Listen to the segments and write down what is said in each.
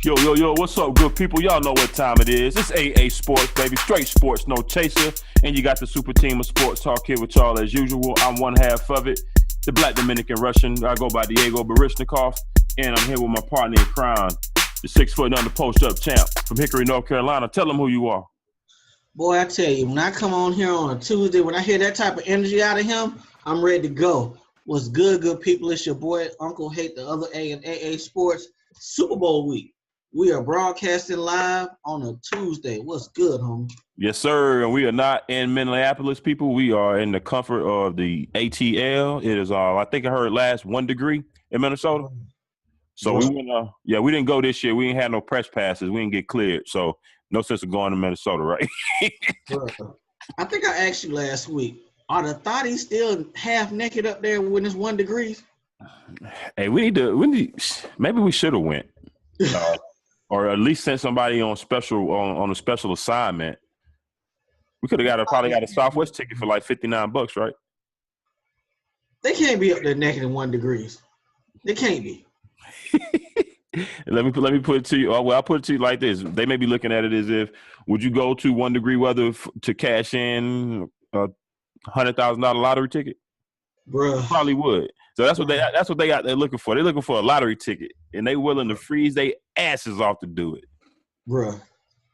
Yo, yo, yo, what's up, good people? Y'all know what time it is. It's AA Sports, baby. Straight sports, no chaser. And you got the super team of sports talk here with y'all as usual. I'm one half of it, the Black Dominican Russian. I go by Diego Barishnikov, and I'm here with my partner in crime, the 6 foot under post up champ from Hickory, North Carolina. Tell them who you are. Boy, I tell you, when I come on here on a Tuesday, when I hear that type of energy out of him, I'm ready to go. What's good people? It's your boy, Uncle Hate, the other A in AA Sports, Super Bowl week. We are broadcasting live on a Tuesday. What's good, homie? Yes, sir. And we are not in Minneapolis, people. We are in the comfort of the ATL. It is, I think I heard last 1 degree in Minnesota. So we went, we didn't go this year. We ain't had no press passes. We didn't get cleared. So no sense of going to Minnesota, right? I think I asked you last week, are the thotties still half naked up there when it's 1 degree? Hey, maybe we should have went. Or at least sent somebody on a special assignment. We could have probably got a Southwest ticket for like $59, right? They can't be up there naked in 1 degree. They can't be. Let me put it to you. Well, I'll put it to you like this. They may be looking at it as if, would you go to 1 degree weather to cash in a $100,000 lottery ticket? Bruh. Probably would. So that's what they got. They're looking for. They're looking for a lottery ticket, and they willing to freeze their asses off to do it. Bruh,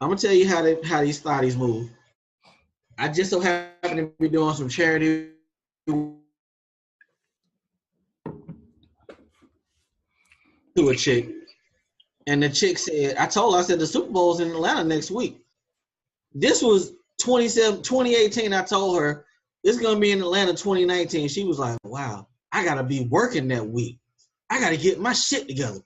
I'm gonna tell you how these thotties move. I just so happen to be doing some charity to a chick, and the chick said, I said the Super Bowl's in Atlanta next week. This was 2018. I told her it's gonna be in Atlanta 2019. She was like, wow. I gotta be working that week. I gotta get my shit together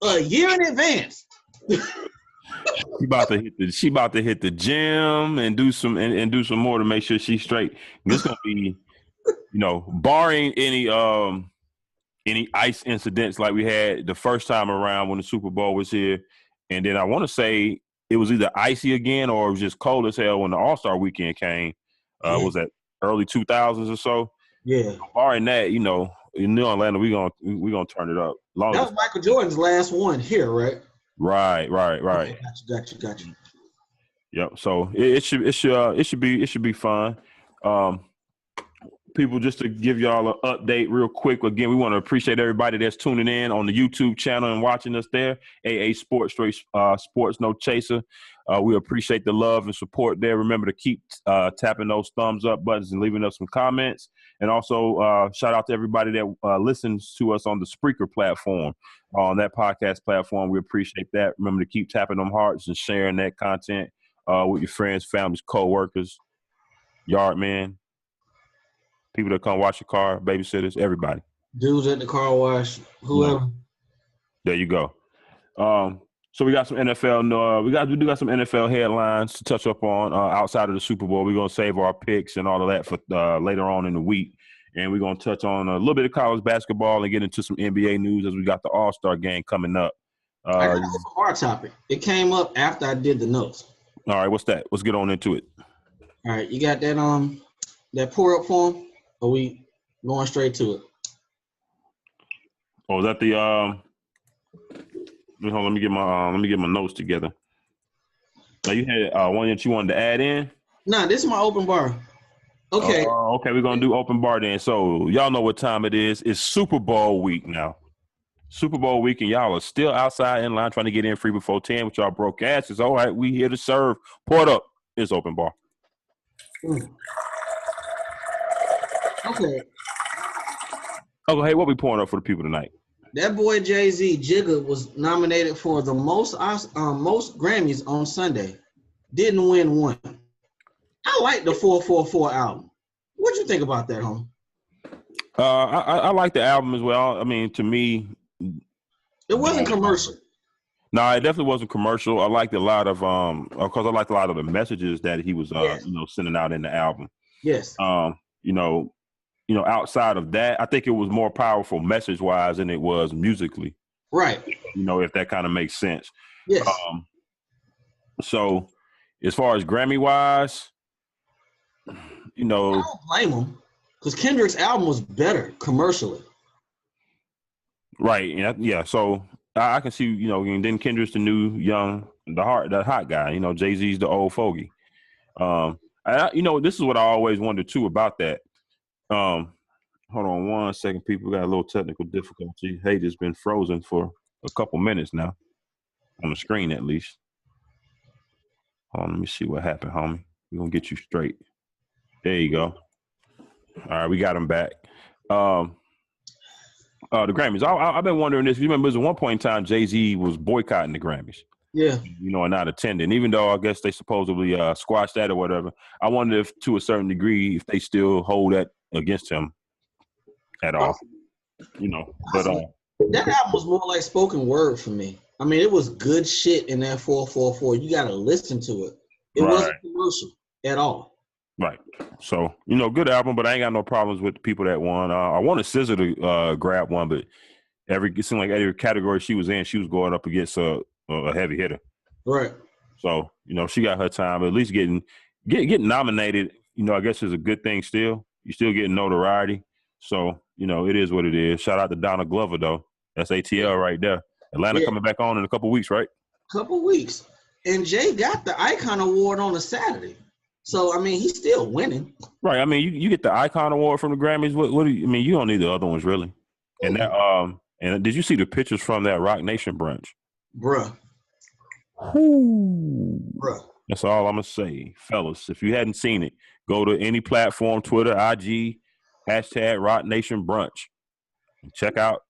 a year in advance. She about to hit the gym and do some more to make sure she's straight. This gonna be, barring any ice incidents like we had the first time around when the Super Bowl was here, and then I want to say it was either icy again or it was just cold as hell when the All-Star weekend came. Was that early 2000s or so? Yeah. Barring that, in New Atlanta, we gonna turn it up. That was Michael Jordan's last one here, right? Right. Okay, got you. Yep. So it should be fun. People, just to give y'all an update real quick. Again, we want to appreciate everybody that's tuning in on the YouTube channel and watching us there. AA Sports, straight sports, no chaser. We appreciate the love and support there. Remember to keep tapping those thumbs up buttons and leaving us some comments. And also shout out to everybody that listens to us on the Spreaker platform, on that podcast platform. We appreciate that. Remember to keep tapping them hearts and sharing that content with your friends, families, co-workers, yard men, people that come wash your car, babysitters, everybody. Dudes at the car wash, whoever. There you go. So we got some NFL. We do got some NFL headlines to touch up on outside of the Super Bowl. We're gonna save our picks and all of that for later on in the week, and we're gonna touch on a little bit of college basketball and get into some NBA news as we got the All-Star game coming up. I got a hard topic. It came up after I did the notes. All right, what's that? Let's get on into it. All right, you got that pour up form, or we going straight to it? Oh, is that the Hold on, let me get my notes together. Now you had one that you wanted to add in? Nah, this is my open bar. Okay. Okay, we're gonna do open bar then. So y'all know what time it is. It's Super Bowl week now. Super Bowl week, and y'all are still outside in line trying to get in free before 10 with y'all broke asses. All right, we here to serve. Pour it up. It's open bar. Okay. Oh, hey, what we pouring up for the people tonight? That boy Jay-Z, Jigga, was nominated for the most Grammys on Sunday. Didn't win one. I like the 444 album. What'd you think about that, home? I like the album as well. I mean, to me, it wasn't commercial. No, it definitely wasn't commercial. I liked a lot of because I liked a lot of the messages that he was sending out in the album. Yes. Outside of that, I think it was more powerful message-wise than it was musically. Right. If that kind of makes sense. Yes. So, as far as Grammy-wise, I don't blame him because Kendrick's album was better commercially. Right. Yeah. So, I can see, and then Kendrick's the new young, the hot guy. Jay-Z's the old fogey. This is what I always wondered too about that. Hold on one second, people. Got a little technical difficulty. Hey, it's been frozen for a couple minutes now, on the screen at least. Hold on, let me see what happened, homie. We're gonna get you straight. There you go. All right, we got him back. The Grammys. I've been wondering this. You remember, at one point in time, Jay-Z was boycotting the Grammys. Yeah. And not attending, even though I guess they supposedly squashed that or whatever. I wonder if, to a certain degree, if they still hold that against him at all. But that album was more like spoken word for me. I mean, it was good shit in that 444. You got to listen to it. It wasn't commercial at all. Right. So, good album, but I ain't got no problems with the people that won. I wanted SZA to grab one, but it seemed like every category she was in, she was going up against a heavy hitter. Right. So, she got her time. At least getting nominated, I guess is a good thing still. You're still getting notoriety. So, it is what it is. Shout out to Donna Glover, though. That's ATL right there. Atlanta coming back on in a couple weeks, right? Couple weeks. And Jay got the Icon Award on a Saturday. So, I mean, he's still winning. Right. I mean, you get the Icon Award from the Grammys. What do you mean? You don't need the other ones, really. And that and did you see the pictures from that Rock Nation brunch? Bruh. That's all I'm going to say. Fellas, if you hadn't seen it, go to any platform, Twitter, IG, hashtag Rock Nation Brunch. And check out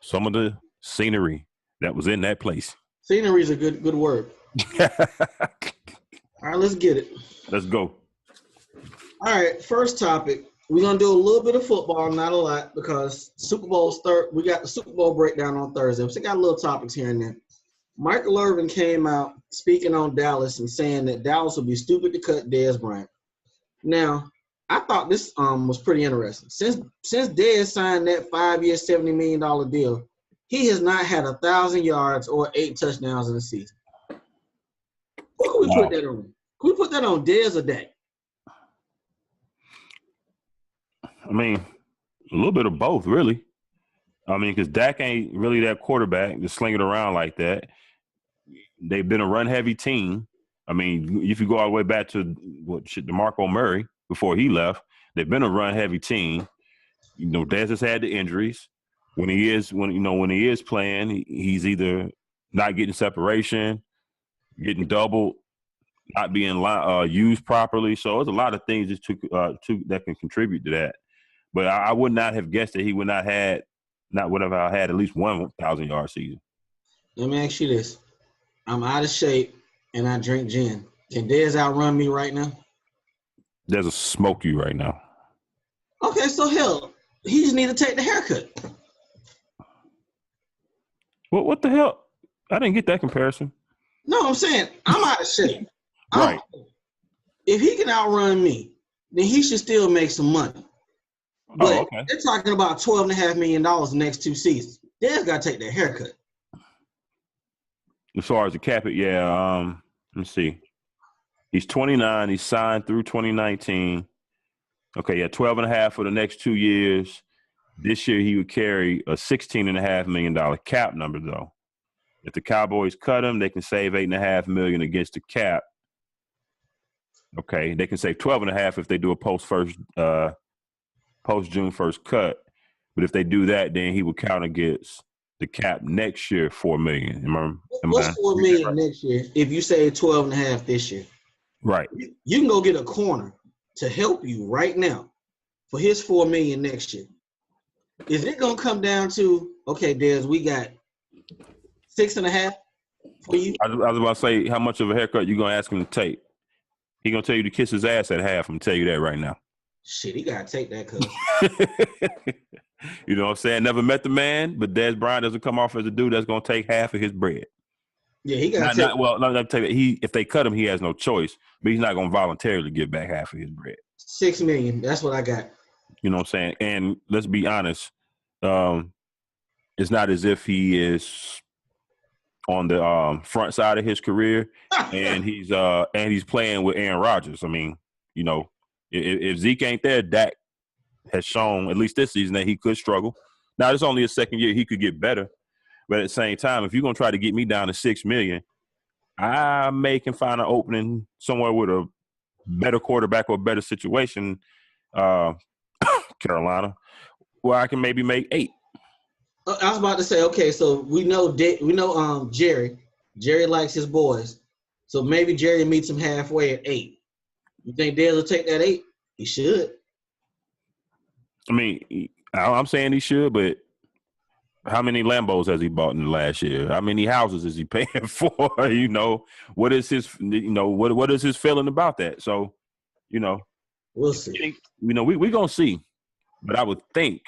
some of the scenery that was in that place. Scenery is a good word. All right, let's get it. Let's go. All right, first topic. We're going to do a little bit of football, not a lot, because Super Bowl's we got the Super Bowl breakdown on Thursday. So we got little topics here and there. Michael Irvin came out speaking on Dallas and saying that Dallas would be stupid to cut Dez Bryant. Now, I thought this was pretty interesting. Since Dez signed that 5-year, $70 million deal, he has not had 1,000 yards or 8 touchdowns in a season. Who can we put that on? Can we put that on Dez or Dak? I mean, a little bit of both, really. I mean, because Dak ain't really that quarterback to sling it around like that. They've been a run-heavy team. I mean, if you go all the way back to DeMarco Murray before he left, they've been a run-heavy team. Dez has had the injuries. When he is playing, he's either not getting separation, getting doubled, not being used properly. So there's a lot of things that can contribute to that. But I would not have guessed that he would not have had at least 1,000-yard season. Let me ask you this. I'm out of shape and I drink gin. Can Dez outrun me right now? There's a smoke you right now. Okay, so hell, he just need to take the haircut. What the hell? I didn't get that comparison. No, I'm saying I'm out of shape. Right. If he can outrun me, then he should still make some money. But they're talking about $12.5 million the next 2 seasons. Dez got to take that haircut. As far as the cap it, let's see. He's 29. He's signed through 2019. Okay, 12.5 for the next 2 years. This year he would carry a $16.5 million cap number, though. If the Cowboys cut him, they can save $8.5 million against the cap. Okay, they can save 12.5 if they do a post June 1st cut. But if they do that, then he would count against the cap next year, $4 million. What's $4 million next year if you say 12.5 this year? Right. You can go get a corner to help you right now for his $4 million next year. Is it gonna come down to, okay, Dez, we got 6.5 for you? I was about to say, how much of a haircut you gonna ask him to take? He gonna tell you to kiss his ass at half. I'm gonna tell you that right now. Shit, he gotta take that cuz. You know what I'm saying? Never met the man, but Dez Bryant doesn't come off as a dude that's gonna take half of his bread. Yeah, he got to let me tell you, if they cut him, he has no choice, but he's not gonna voluntarily give back half of his bread. $6 million. That's what I got. You know what I'm saying? And let's be honest, it's not as if he is on the front side of his career and he's playing with Aaron Rodgers. I mean, if Zeke ain't there, Dak has shown, at least this season, that he could struggle. Now, it's only his second year. He could get better. But at the same time, if you're gonna try to get me down to $6 million, I can find an opening somewhere with a better quarterback or a better situation, Carolina, where I can maybe make 8. I was about to say, okay, so we know Jerry. Jerry likes his boys, so maybe Jerry meets him halfway at 8. You think Dez will take that 8? He should. I mean, I'm saying he should, but how many Lambos has he bought in the last year? How many houses is he paying for? What is his what is his feeling about that? So, we'll see. We gonna see, but I would think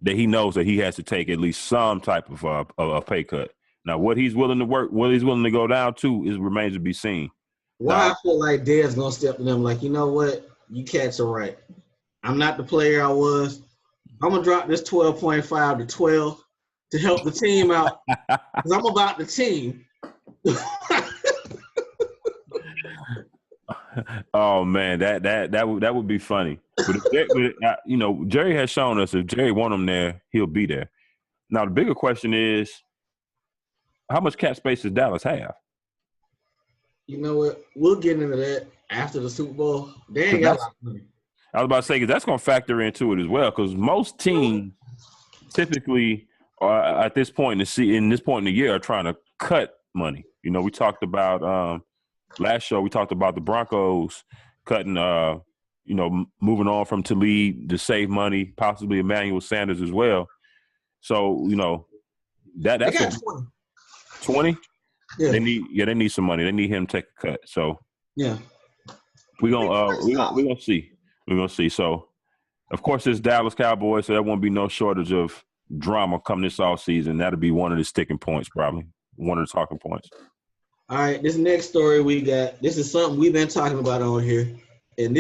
that he knows that he has to take at least some type of a pay cut. Now, what he's willing to work, what he's willing to go down to, remains to be seen. Why I feel like Dez gonna step to them like, you know what, you cats are right. I'm not the player I was. I'm gonna drop this 12.5 to 12 to help the team out because I'm about the team. Oh man, that would be funny. But Jerry has shown us if Jerry want him there, he'll be there. Now the bigger question is, how much cap space does Dallas have? You know what? We'll get into that after the Super Bowl. They ain't got a lot of money. I was about to say, because that's going to factor into it as well. Because most teams typically are at this point in the year are trying to cut money. We talked about last show. We talked about the Broncos cutting, moving on from Talib to save money, possibly Emmanuel Sanders as well. So that's 20. Yeah. They need some money. They need him to take a cut. So yeah, we're gonna see. We're going to see. So, of course, it's Dallas Cowboys, so there won't be no shortage of drama come this offseason. That'll be one of the sticking points, probably, one of the talking points. All right, this next story we got, this is something we've been talking about on here. And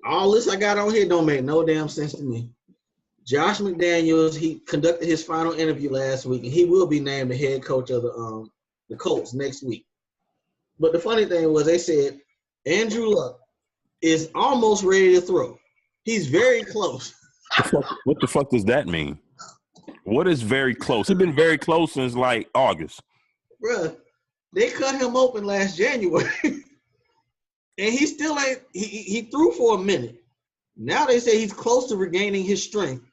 all this I got on here don't make no damn sense to me. Josh McDaniels, he conducted his final interview last week, and he will be named the head coach of the Colts next week. But the funny thing was they said Andrew Luck is almost ready to throw. He's very close. What the fuck does that mean? What is very close? He's been very close since like August. Bruh, they cut him open last January. And he still ain't – he threw for a minute. Now they say he's close to regaining his strength.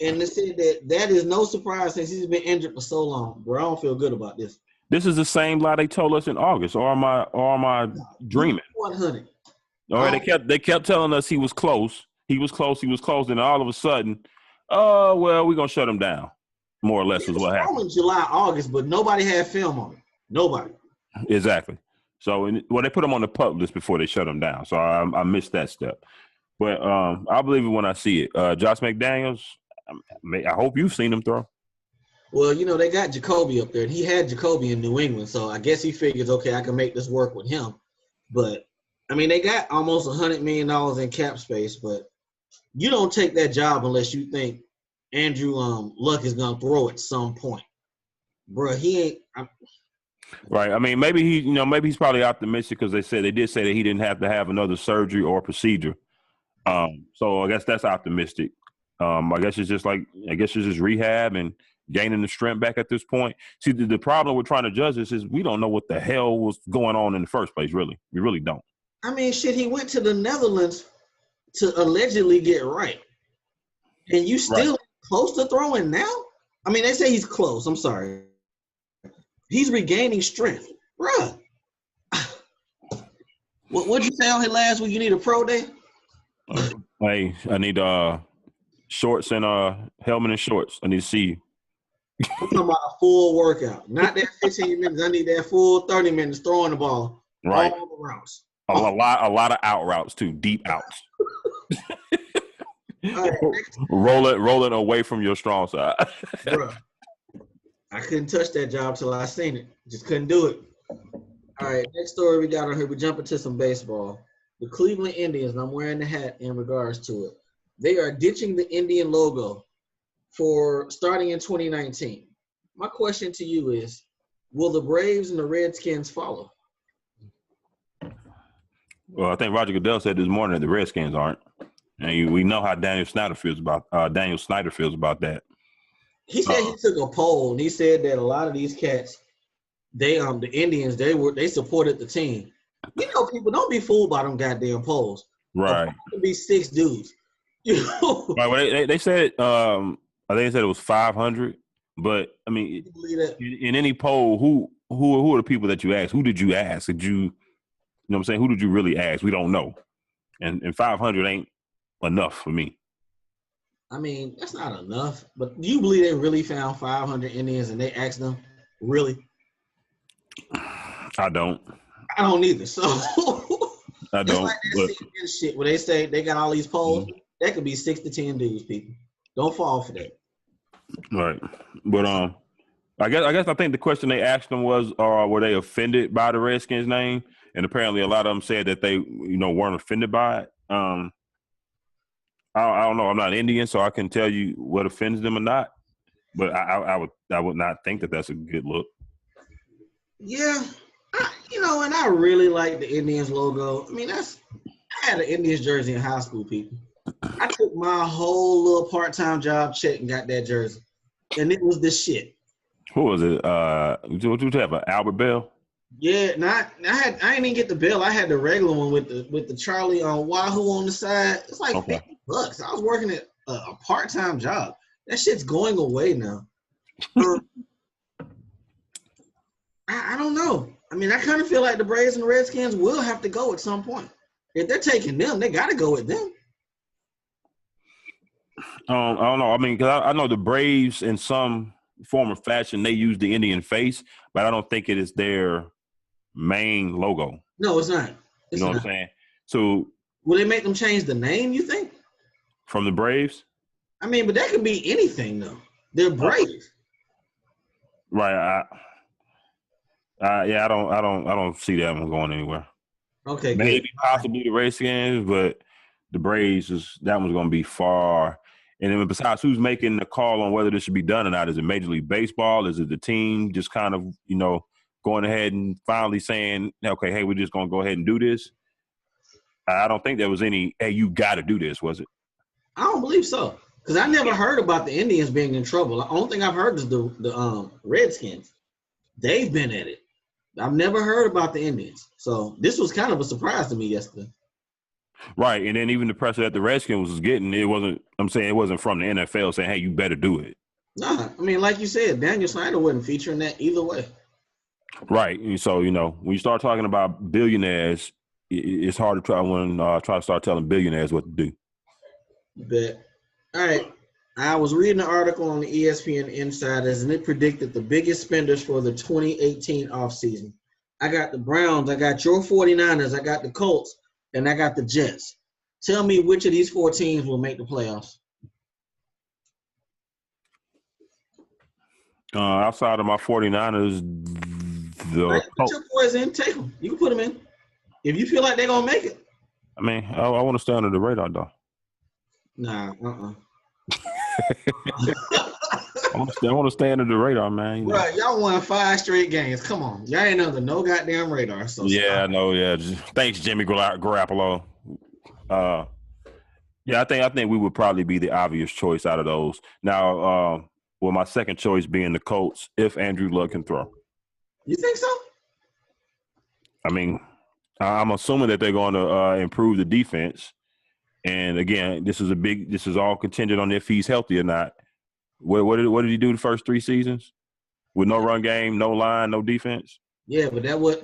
And they said that is no surprise since he's been injured for so long. Bro, I don't feel good about this. This is the same lie they told us in August. Or am I dreaming? 100. All right, they kept telling us he was close. He was close. And all of a sudden, we're going to shut him down, more or less is what happened. In July, August, but nobody had film on it. Nobody. Exactly. So, they put him on the pup list before they shut him down. So, I missed that step. But I'll believe it when I see it. Josh McDaniels, I hope you've seen him throw. Well, they got Jacoby up there, and he had Jacoby in New England. So, I guess he figures, okay, I can make this work with him. But they got almost $100 million in cap space, but you don't take that job unless you think Andrew Luck is going to throw at some point. Bruh, he ain't right. Maybe maybe he's probably optimistic because they did say that he didn't have to have another surgery or procedure. So I guess that's optimistic. I guess it's just rehab and gaining the strength back at this point. See, the problem with trying to judge this is we don't know what the hell was going on in the first place, really. We really don't. He went to the Netherlands to allegedly get right. And you still close to throwing now? They say he's close. I'm sorry. He's regaining strength. Bruh. What'd you say on here last week? You need a pro day? Hey, I need shorts and helmet and shorts. I need to see you. I'm talking about a full workout. Not that 15 minutes. I need that full 30 minutes throwing the ball. Right. All the routes. A lot of out routes too, deep outs. Right, roll it away from your strong side. Bruh, I couldn't touch that job till I seen it. Just couldn't do it. All right, next story we got on here. We jump into some baseball. The Cleveland Indians, and I'm wearing the hat in regards to it. They are ditching the Indian logo for starting in 2019. My question to you is, will the Braves and the Redskins follow? Well, I think Roger Goodell said this morning that the Redskins aren't, and we know how Daniel Snyder feels about that. He said he took a poll and he said that a lot of these cats, the Indians, they supported the team. You know, people don't be fooled by them goddamn polls. Right. To be 6 dudes. You know? Right. Well, they said I think they said it was 500, but I mean, in any poll, who are the people that you asked? Who did you ask? Did you know what I'm saying? Who did you really ask? We don't know, and 500 ain't enough for me. I mean, that's not enough. But do you believe they really found 500 Indians and they asked them? Really? I don't. I don't either. So I don't. It's like that CNN shit where they say they got all these polls. Mm-hmm. That could be 6 to 10 dudes, people. Don't fall for that. Right. But I think the question they asked them was, were they offended by the Redskins name? And apparently a lot of them said that they, weren't offended by it. I don't know. I'm not Indian, so I can tell you what offends them or not. But I would not think that that's a good look. Yeah, and I really like the Indians logo. I mean, I had an Indians jersey in high school, people. I took my whole little part-time job check and got that jersey, and it was the shit. Who was it? What you have, an Albert Bell? Yeah, I didn't even get the Bell. I had the regular one with the Charlie on Wahoo on the side. It's like $50. I was working at a part-time job. That shit's going away now. I don't know. I mean, I kind of feel like the Braves and the Redskins will have to go at some point. If they're taking them, they got to go with them. I don't know. I mean, because I know the Braves in some form or fashion, they use the Indian face, but I don't think it is their main logo. No, it's not. You know what I'm saying? So will they make them change the name, you think? From the Braves? I mean, but that could be anything, though. They're Braves. Right. I don't see that one going anywhere. Okay, maybe possibly the Redskins, but the Braves that one's going to be far. And then besides, who's making the call on whether this should be done or not? Is it Major League Baseball? Is it the team just kind of going ahead and finally saying, okay, hey, we're just going to go ahead and do this? I don't think there was any, hey, you got to do this, was it? I don't believe so, because I never heard about the Indians being in trouble. The only thing I've heard is the Redskins. They've been at it. I've never heard about the Indians. So this was kind of a surprise to me yesterday. Right, and then even the pressure that the Redskins was getting, it wasn't from the NFL saying, hey, you better do it. Nah, I mean, like you said, Daniel Snyder wasn't featuring that either way. Right, and so, when you start talking about billionaires, it's hard to try to start telling billionaires what to do. Bet. All right. I was reading an article on the ESPN Insiders, and it predicted the biggest spenders for the 2018 offseason. I got the Browns, I got your 49ers, I got the Colts, and I got the Jets. Tell me which of these 4 teams will make the playoffs. Outside of my 49ers, put your boys in, take them. You can put them in. If you feel like they're going to make it. I mean, I want to stay under the radar, though. Nah, I want to stay under the radar, man. Right, y'all won 5 straight games. Come on, y'all ain't under no goddamn radar. So yeah, I know. Yeah, thanks, Jimmy Garoppolo. Yeah, I think we would probably be the obvious choice out of those. Now, well, my second choice being the Colts, if Andrew Luck can throw. You think so? I mean, I'm assuming that they're going to improve the defense. And again, this is all contingent on if he's healthy or not. What did he do the first 3 seasons? With no run game, no line, no defense? Yeah, but there was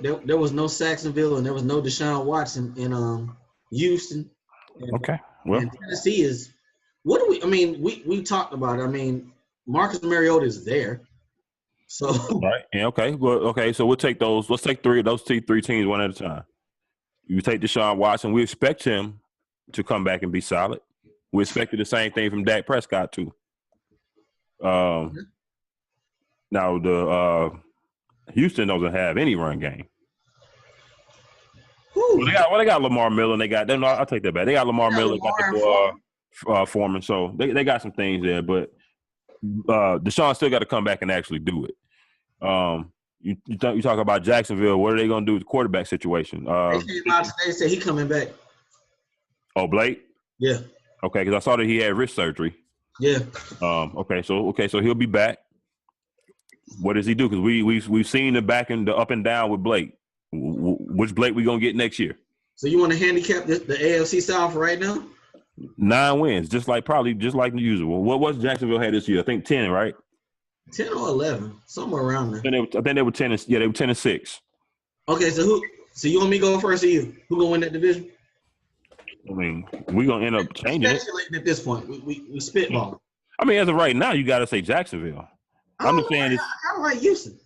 no Saxonville and there was no Deshaun Watson in Houston. Okay. Well, and Tennessee is we talked about it. I mean, Marcus Mariota is there. So right. Yeah, okay. Well, okay, so we'll take those. Let's take 3 of those 3 teams one at a time. You take Deshaun Watson. We expect him to come back and be solid. We expected the same thing from Dak Prescott too. Now the Houston doesn't have any run game. Well, they got Lamar Miller. And they got them. I'll take that back. They got Lamar Miller. Got the Foreman. So they got some things there, but Deshaun still got to come back and actually do it. You talk about Jacksonville. What are they going to do with the quarterback situation? They came out today and said he coming back. Oh, Blake? Yeah. Okay, because I saw that he had wrist surgery. Yeah. So he'll be back. What does he do? Because we've seen the up and down with Blake. Which Blake we gonna get next year? So you want to handicap the AFC South right now? 9 wins, just like the usual. What was Jacksonville had this year? I think 10, right? 10 or 11, somewhere around there. I think they were 10. They were 10-6. Okay, so you want me to go first or you? Who gonna win that division? I mean, we're gonna end up changing it. At this point, we spitball. I mean, as of right now, you got to say Jacksonville. I'm just saying I kind of like Houston.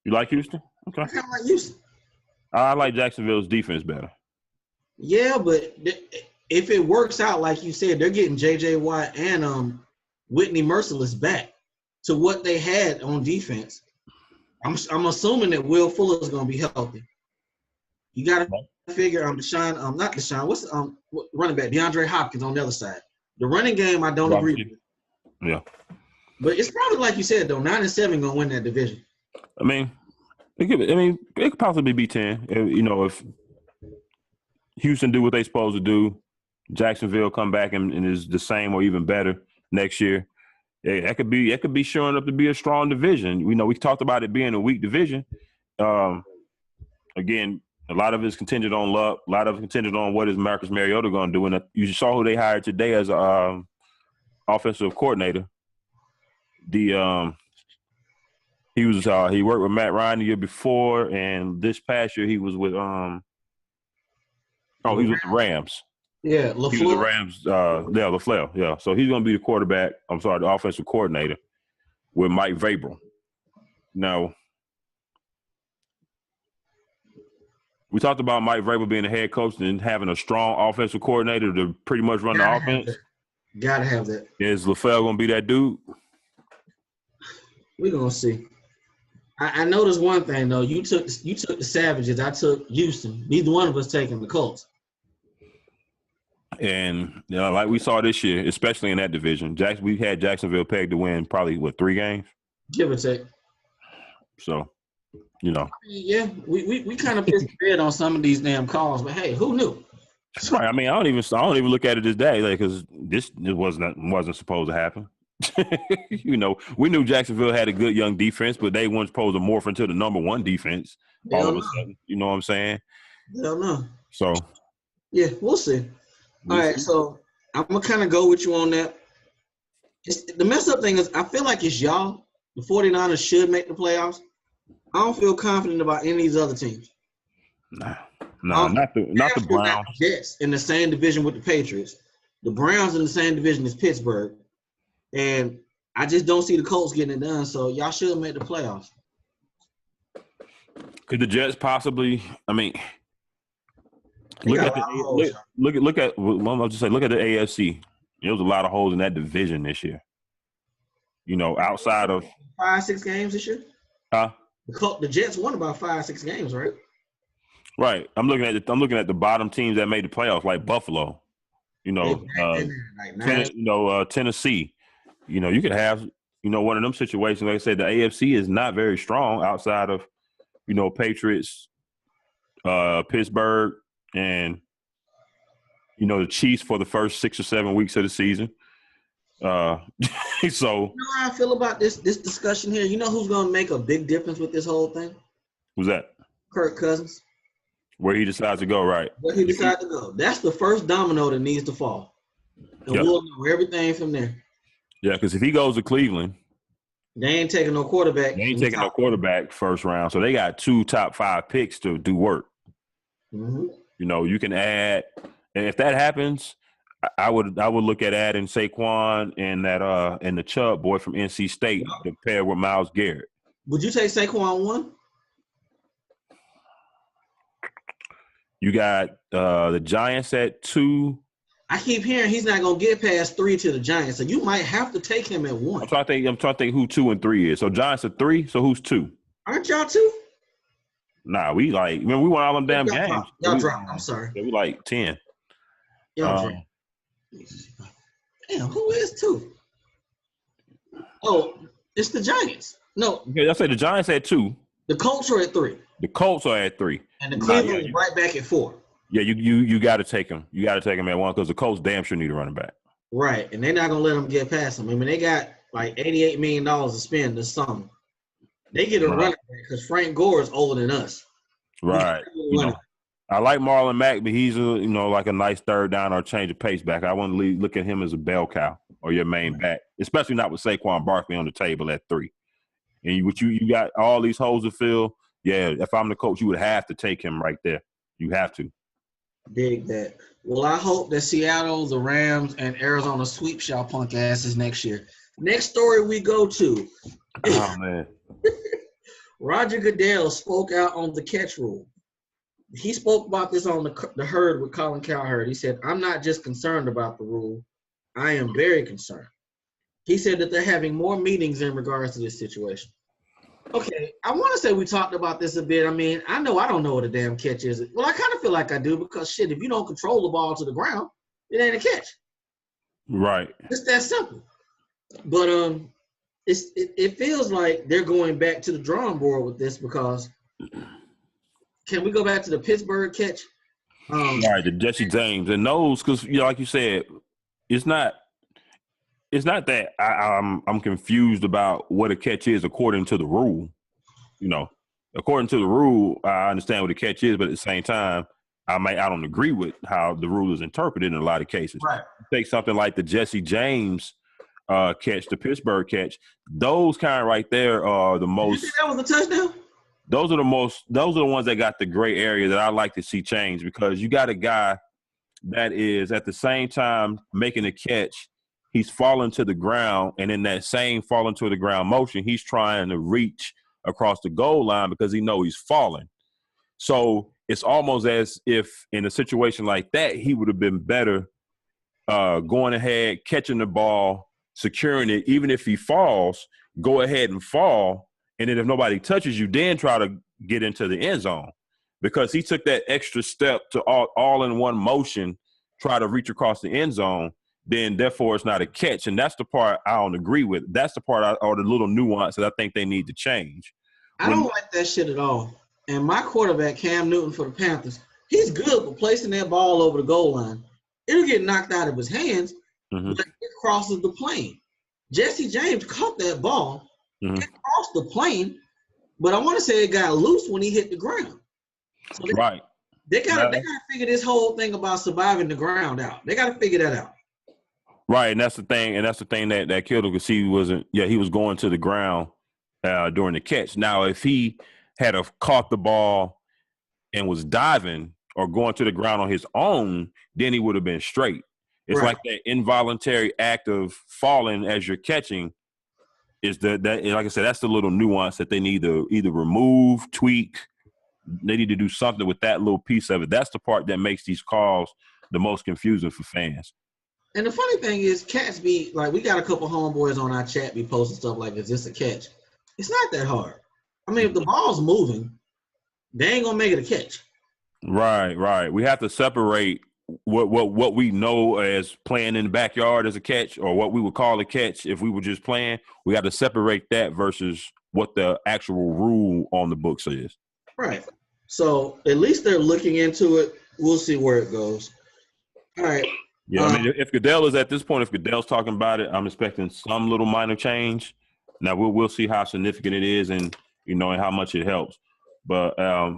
You like Houston? Okay. I kind of like Houston. I like Jacksonville's defense better. Yeah, but if it works out like you said, they're getting J.J. Watt and Whitney Merciless back to what they had on defense. I'm assuming that Will Fuller is going to be healthy. You got to figure not Deshaun. What's running back? DeAndre Hopkins on the other side. The running game, I don't agree with. Yeah. But it's probably like you said though, 9-7 gonna win that division. I mean, it could possibly be 10. If Houston do what they supposed to do, Jacksonville come back and is the same or even better next year. That could be showing up to be a strong division. We talked about it being a weak division. Again, a lot of it's contingent on luck. A lot of it's contingent on what is Marcus Mariota going to do. And you saw who they hired today as offensive coordinator. He worked with Matt Ryan the year before, and this past year he was with he was with the Rams. Yeah, LaFleur. He was the Rams. LaFleur. Yeah, so he's going to be the offensive coordinator with Mike Vrabel. Now, we talked about Mike Vrabel being the head coach and having a strong offensive coordinator to pretty much run the offense. Gotta have that. Is LaFleur going to be that dude? We're gonna see. I noticed one thing though. You took the Savages. I took Houston. Neither one of us taking the Colts. And like we saw this year, especially in that division, we had Jacksonville pegged to win probably 3 games, give or take. So, yeah, we kind of pissed the bed on some of these damn calls, but hey, who knew? Right. I mean, I don't even look at it this day because it wasn't supposed to happen. We knew Jacksonville had a good young defense, but they weren't supposed to morph into the number 1 defense all of a sudden. You know what I'm saying? Hell no. So, yeah, we'll see. All right, so I'm gonna kind of go with you on that. The messed up thing is, I feel like it's y'all. The 49ers should make the playoffs. I don't feel confident about any of these other teams. No, not the Browns. Jets in the same division with the Patriots. The Browns in the same division as Pittsburgh. And I just don't see the Colts getting it done, so y'all should make the playoffs. Could the Jets possibly? I mean, look at the AFC. There was a lot of holes in that division this year. Outside of 5-6 games this year. Huh? The Jets won about 5-6 games, right? Right. I'm looking at the bottom teams that made the playoffs, like Buffalo. Tennessee. You could have one of them situations. Like I said, the AFC is not very strong outside of Patriots, Pittsburgh, and the Chiefs for the first 6 or 7 weeks of the season. So you know how I feel about this discussion here. You know who's going to make a big difference with this whole thing? Who's that? Kirk Cousins. Where he decides to go, right? Where he decides to go. That's the first domino that needs to fall. And we'll know everything from there. Yeah, because if he goes to Cleveland, they ain't taking no quarterback. They ain't taking no quarterback first round. So they got 2 top 5 picks to do work. Mm-hmm. You can add, and if that happens, I would look at adding Saquon and the Chubb boy from NC State to pair with Myles Garrett. Would you take Saquon 1? You got the Giants at 2. I keep hearing he's not gonna get past 3 to the Giants, so you might have to take him at 1. I'm trying to think who 2 and 3 is. So Giants are 3. So who's 2? Aren't y'all 2? Nah, we won all them damn games. Y'all dropped. I'm sorry. Yeah, we like 10. Y'all dropped. Damn, who is 2? Oh, it's the Giants. No. Okay, I say the Giants at 2. The Colts are at 3. The Colts are at 3. And the Cleveland is right back at 4. Yeah, you got to take him. You got to take him at 1 because the Colts damn sure need a running back. Right, and they're not gonna let them get past them. I mean, they got like $88 million to spend this summer. They get a Right. running back because Frank Gore is older than us. Right. I like Marlon Mack, but he's like a nice third down or change of pace back. I wouldn't look at him as a bell cow or your main back, especially not with Saquon Barkley on the table at 3. And you got all these holes to fill. Yeah, if I'm the coach, you would have to take him right there. You have to. Dig that. Well, I hope that Seattle, the Rams, and Arizona sweeps y'all punk asses next year. Next story we go to. Oh, man. Roger Goodell spoke out on the catch rule. He spoke about this on the Herd with Colin Cowherd. He said, I'm not just concerned about the rule. I am very concerned. He said that they're having more meetings in regards to this situation. Okay, I want to say we talked about this a bit. I mean, I don't know what a damn catch is. Well, I kind of feel like I do because, shit, if you don't control the ball to the ground, it ain't a catch. Right. It's that simple. But it feels like they're going back to the drawing board with this because can we go back to the Pittsburgh catch? Right, the Jesse James and those because like you said, it's not that I'm confused about what a catch is according to the rule. According to the rule, I understand what a catch is, but at the same time, I don't agree with how the rule is interpreted in a lot of cases. Right. Take something like the Jesse James catch, the Pittsburgh catch. Those kind right there are the most. Did you think that was a touchdown? Those are the ones that got the gray area that I like to see change because you got a guy that is at the same time making a catch. He's falling to the ground, and in that same falling to the ground motion, he's trying to reach across the goal line because he knows he's falling. So it's almost as if in a situation like that, he would have been better going ahead, catching the ball, securing it. Even if he falls, go ahead and fall. And then if nobody touches you, then try to get into the end zone because he took that extra step to all in one motion, try to reach across the end zone. Then therefore it's not a catch. And that's the part I don't agree with. That's the part or the little nuance that I think they need to change. I don't like that shit at all. And my quarterback, Cam Newton for the Panthers, he's good for placing that ball over the goal line. It'll get knocked out of his hands, but it crosses the plane. Jesse James caught that ball. It crossed the plane, but I want to say it got loose when he hit the ground. So they gotta figure this whole thing about surviving the ground out. They gotta figure that out. Right, and that's the thing, that killed him because he was going to the ground during the catch. Now, if he had caught the ball and was diving or going to the ground on his own, then he would have been straight. It's like that involuntary act of falling as you're catching is that like I said, that's the little nuance that they need to either remove, tweak. They need to do something with that little piece of it. That's the part that makes these calls the most confusing for fans. And the funny thing is, cats be like, we got a couple homeboys on our chat be posting stuff like, is this a catch? It's not that hard. I mean, if the ball's moving, they ain't gonna make it a catch. Right. We have to separate what we know as playing in the backyard as a catch or what we would call a catch if we were just playing. We got to separate that versus what the actual rule on the books is. Right. So at least they're looking into it. We'll see where it goes. All right. Yeah, I mean, if Goodell is at this point, if Goodell's talking about it, I'm expecting some little minor change. Now we'll see how significant it is and and how much it helps. But I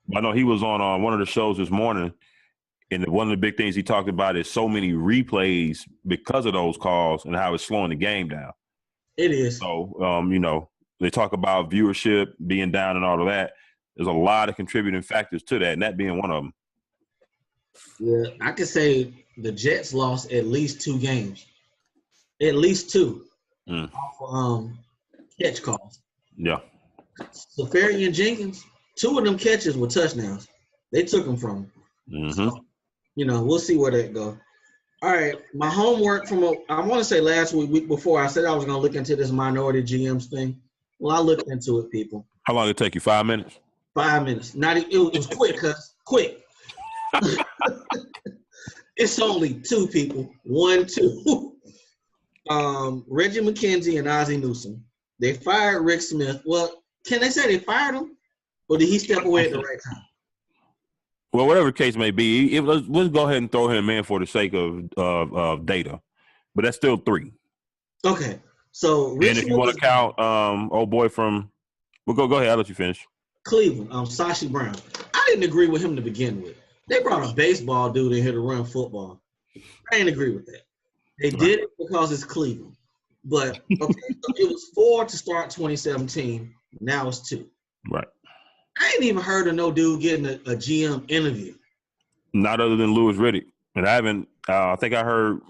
know he was on one of the shows this morning, and one of the big things he talked about is so many replays because of those calls and how it's slowing the game down. It is. So they talk about viewership being down and all of that. There's a lot of contributing factors to that, and that being one of them. Yeah, I could say the Jets lost at least 2 games. At least 2. Off catch calls. Yeah. Safarian Jenkins, 2 of them catches were touchdowns. They took them from him. So, we'll see where that goes. All right, my homework I want to say last week before, I said I was going to look into this minority GMs thing. Well, I looked into it, people. How long did it take you? 5 minutes? 5 minutes. It was quick, quick. It's only 2 people. 1, 2. Reggie McKenzie and Ozzie Newsome. They fired Rick Smith. Well, can they say they fired him? Or did he step away at the right time? Well, whatever the case may be, let's go ahead and throw him in for the sake of data. but that's still 3. Okay. So and if you want to count, old boy from, well, go ahead. I'll let you finish. Cleveland, Sashi Brown. I didn't agree with him to begin with. They brought a baseball dude in here to run football. I didn't agree with that. They did it because it's Cleveland. But okay, so it was 4 to start 2017. Now it's 2. Right. I ain't even heard of no dude getting a GM interview. Not other than Louis Riddick. And I haven't. I think I heard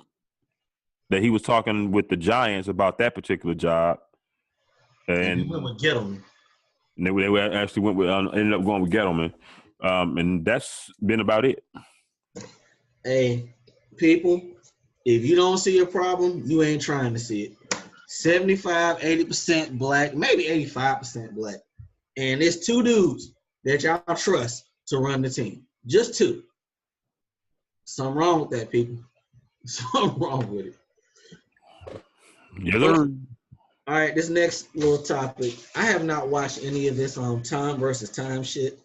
that he was talking with the Giants about that particular job, and he went with Gettleman. And they actually went with ended up going with Gettleman, and that's been about it. Hey, people, if you don't see a problem, you ain't trying to see it. 75, 80% black, maybe 85% black. And it's 2 dudes that y'all trust to run the team. Just 2. Something wrong with that, people. Something wrong with it. Yes, sir. All right, this next little topic. I have not watched any of this time versus time shit.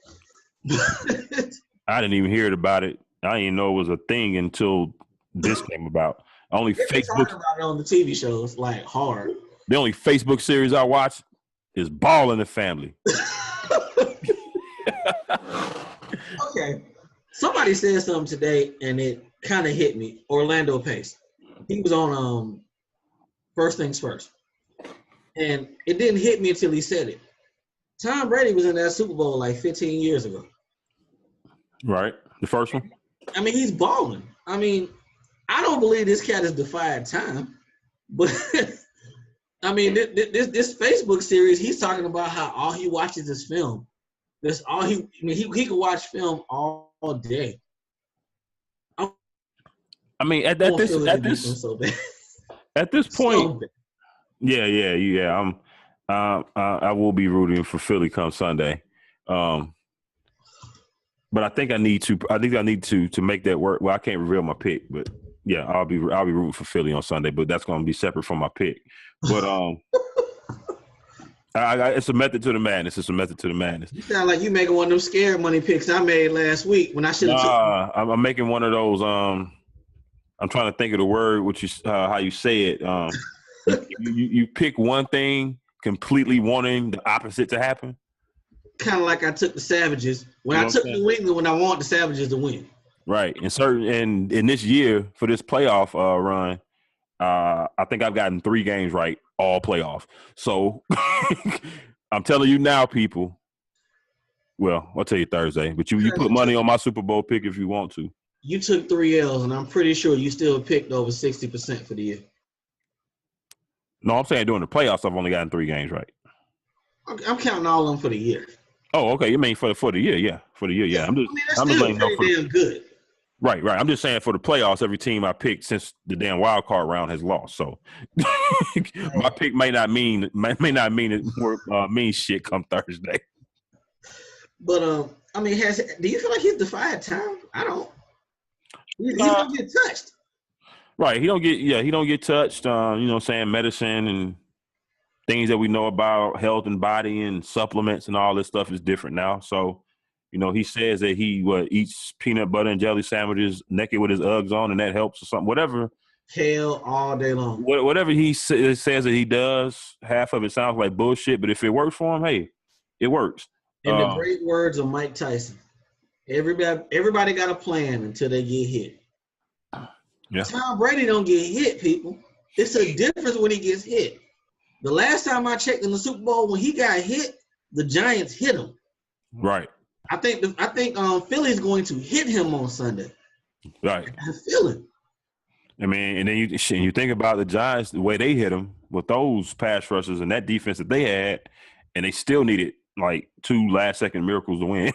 I didn't even hear about it. I didn't know it was a thing until this came about. Only Facebook talking about it on the TV shows, like hard. The only Facebook series I watch is Ball in the Family. Okay. Somebody said something today, and it kind of hit me. Orlando Pace. He was on First Things First. And it didn't hit me until he said it. Tom Brady was in that Super Bowl like 15 years ago. Right. The first one? I mean, he's balling. I mean, I don't believe this cat has defied time. But, I mean, this Facebook series, he's talking about how all he watches is film. That's all he could watch film all day. I mean, at this point, yeah. I will be rooting for Philly come Sunday, but I think I need to make that work. Well, I can't reveal my pick, but yeah, I'll be rooting for Philly on Sunday, but that's going to be separate from my pick. But it's a method to the madness. It's a method to the madness. You sound like you making one of them scared money picks I made last week when I should have. I'm making one of those. I'm trying to think of the word, how you say it. You pick one thing completely wanting the opposite to happen. Kind of like I took the Savages when I took New England when I want the Savages to win. Right, and in this year for this playoff run, I think I've gotten 3 games right all playoff. So I'm telling you now, people. Well, I'll tell you Thursday, but you put money on my Super Bowl pick if you want to. You took 3 L's, and I'm pretty sure you still picked over 60% for the year. No, I'm saying during the playoffs, I've only gotten 3 games right. I'm counting all of them for the year. Oh, okay. You mean for the year? Yeah, for the year. Yeah, I'm just pretty damn good. Right. I'm just saying for the playoffs, every team I picked since the damn wild card round has lost. So my pick may not mean it more mean shit come Thursday. But I mean, do you feel like he's defied time? I don't. He don't get touched. Right. He don't get touched. You know what I'm saying? Medicine and things that we know about health and body and supplements and all this stuff is different now. So, you know, he says that he eats peanut butter and jelly sandwiches naked with his Uggs on, and that helps or something. Whatever. Hell all day long. Whatever he says that he does, half of it sounds like bullshit. But if it works for him, hey, it works. In the great words of Mike Tyson, everybody got a plan until they get hit. Yeah. Tom Brady don't get hit, people. It's a difference when he gets hit. The last time I checked in the Super Bowl, when he got hit, the Giants hit him. Right. I think Philly's going to hit him on Sunday. Right. I feel it. I mean, and then you think about the Giants, the way they hit him with those pass rushers and that defense that they had, and they still needed like 2 last-second miracles to win.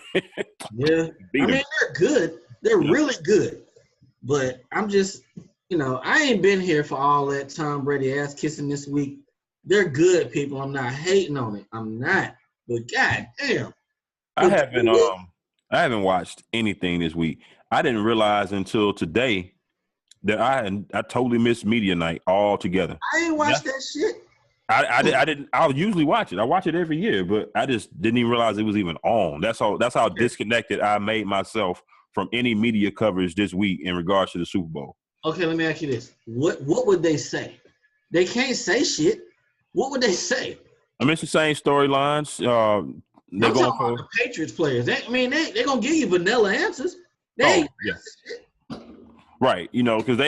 Yeah. I mean, they're good. They're really good. But I'm just, I ain't been here for all that Tom Brady ass kissing this week. They're good, people. I'm not hating on it. I'm not. But god damn. I haven't watched anything this week. I didn't realize until today that I totally missed media night altogether. I ain't watched that shit. I didn't. I'll usually watch it. I watch it every year, but I just didn't even realize it was even on. That's how disconnected I made myself from any media coverage this week in regards to the Super Bowl. Okay, let me ask you this. What would they say? They can't say shit. What would they say? I mean, it's the same storylines. They're I'm talking going about for the Patriots players. They're gonna give you vanilla answers. They ain't yes, right. Because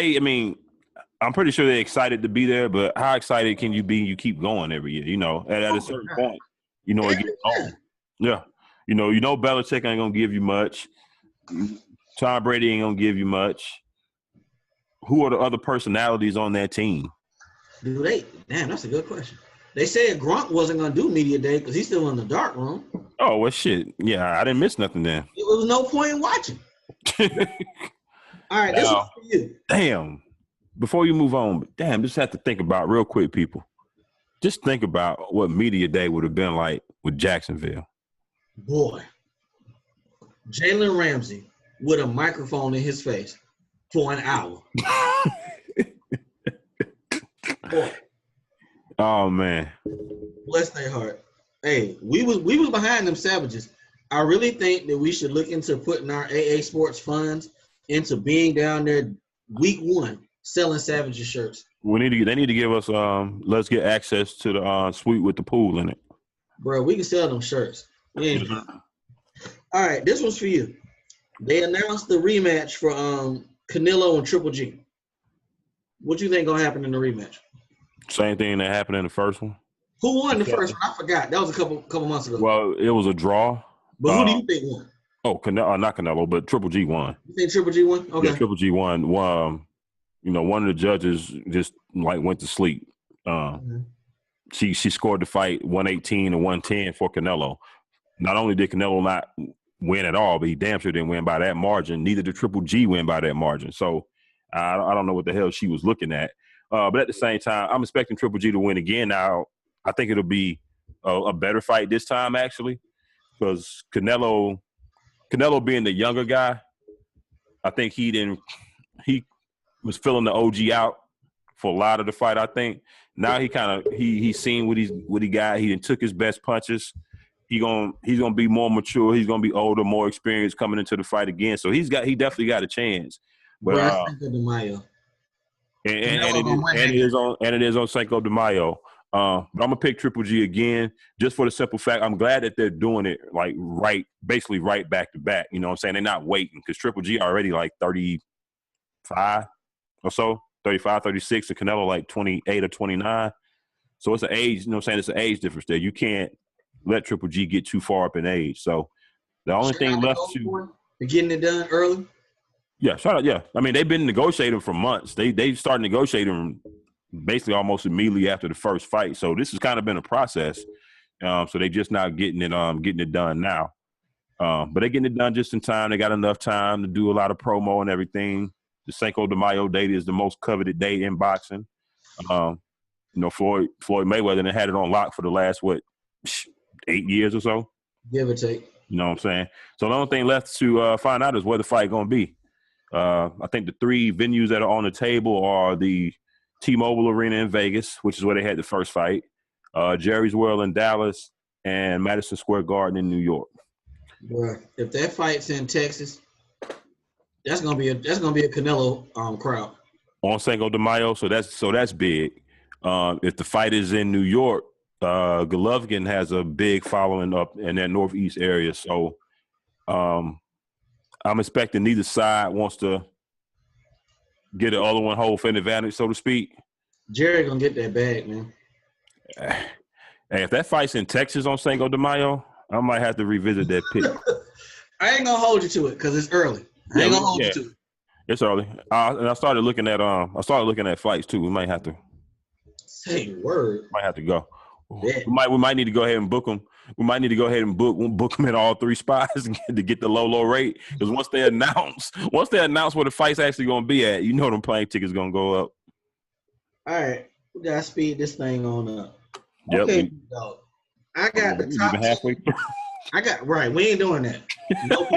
I'm pretty sure they're excited to be there. But how excited can you be? You keep going every year. At a certain point, it every gets year. old. Yeah, Belichick ain't gonna give you much. Tom Brady ain't gonna give you much. Who are the other personalities on that team? Do they? Damn, that's a good question. They said Gronk wasn't gonna do media day because he's still in the dark room. Oh well, shit. Yeah, I didn't miss nothing then. There was no point in watching. All right, this one's for you. Damn. Before you move on, just have to think about real quick, people. Just think about what media day would have been like with Jacksonville. Boy, Jalen Ramsey with a microphone in his face for an hour. Boy. Oh man. Bless their heart. Hey, we was behind them savages. I really think that we should look into putting our AA sports funds into being down there week 1 selling savages shirts. They need to give us let's get access to the suite with the pool in it. Bro, we can sell them shirts. All right, this one's for you. They announced the rematch for Canelo and Triple G. What you think gonna happen in the rematch? Same thing that happened in the first one. Who won the first one? I forgot. That was a couple months ago. Well, it was a draw. But who do you think won? Oh, not Canelo, but Triple G won. You think Triple G won? Okay. Yeah, Triple G won. One of the judges just went to sleep. She scored the fight 118 to 110 for Canelo. Not only did Canelo not win at all, but he damn sure didn't win by that margin. Neither did Triple G win by that margin. So I don't know what the hell she was looking at. But at the same time, I'm expecting Triple G to win again. Now, I think it'll be a better fight this time, actually, because Canelo being the younger guy, I think he was filling the OG out for a lot of the fight. I think now he's seen what he got. He took his best punches. He's gonna be more mature. He's gonna be older, more experienced coming into the fight again. So he definitely got a chance. But Cinco de Mayo. And it is on Cinco de Mayo. But I'm gonna pick Triple G again, just for the simple fact I'm glad that they're doing it basically right back to back. You know what I'm saying? They're not waiting because Triple G already like 35 or so, 35, 36, and Canelo like 28 or 29. So it's an age, you know what I'm saying? It's an age difference there. You can't let Triple G get too far up in age. So the only thing left to getting it done early. Yeah, shout out. Yeah, I mean they've been negotiating for months. They started negotiating basically almost immediately after the first fight. So this has kind of been a process. So they just not getting it done now. But they're getting it done just in time. They got enough time to do a lot of promo and everything. The Cinco de Mayo date is the most coveted date in boxing. Floyd Mayweather had it on lock for the last 8 years or so. Give or take. You know what I'm saying? So the only thing left to find out is where the fight going to be. I think the 3 venues that are on the table are the T-Mobile Arena in Vegas, which is where they had the first fight, Jerry's World in Dallas, and Madison Square Garden in New York. Bro, if that fight's in Texas, that's gonna be a Canelo crowd on Cinco de Mayo. So that's big. If the fight is in New York, Golovkin has a big following up in that Northeast area. So I'm expecting neither side wants to get the other one home for an advantage, so to speak. Jerry gonna get that bag, man. Hey, if that fight's in Texas on Cinco de Mayo, I might have to revisit that pick. I ain't gonna hold you to it because it's early. I ain't gonna hold you to it. It's early. And I started looking at fights too. We might have to say word. Might have to go. Yeah. We might need to go ahead and book them. We might need to go ahead and book them in all 3 spots to get the low rate. Because once they announce where the fight's actually going to be at, you know them plane tickets going to go up. All right, we gotta speed this thing on up. Yep. Okay, dog. I got the top. Even halfway through. Right. We ain't doing that. Nope.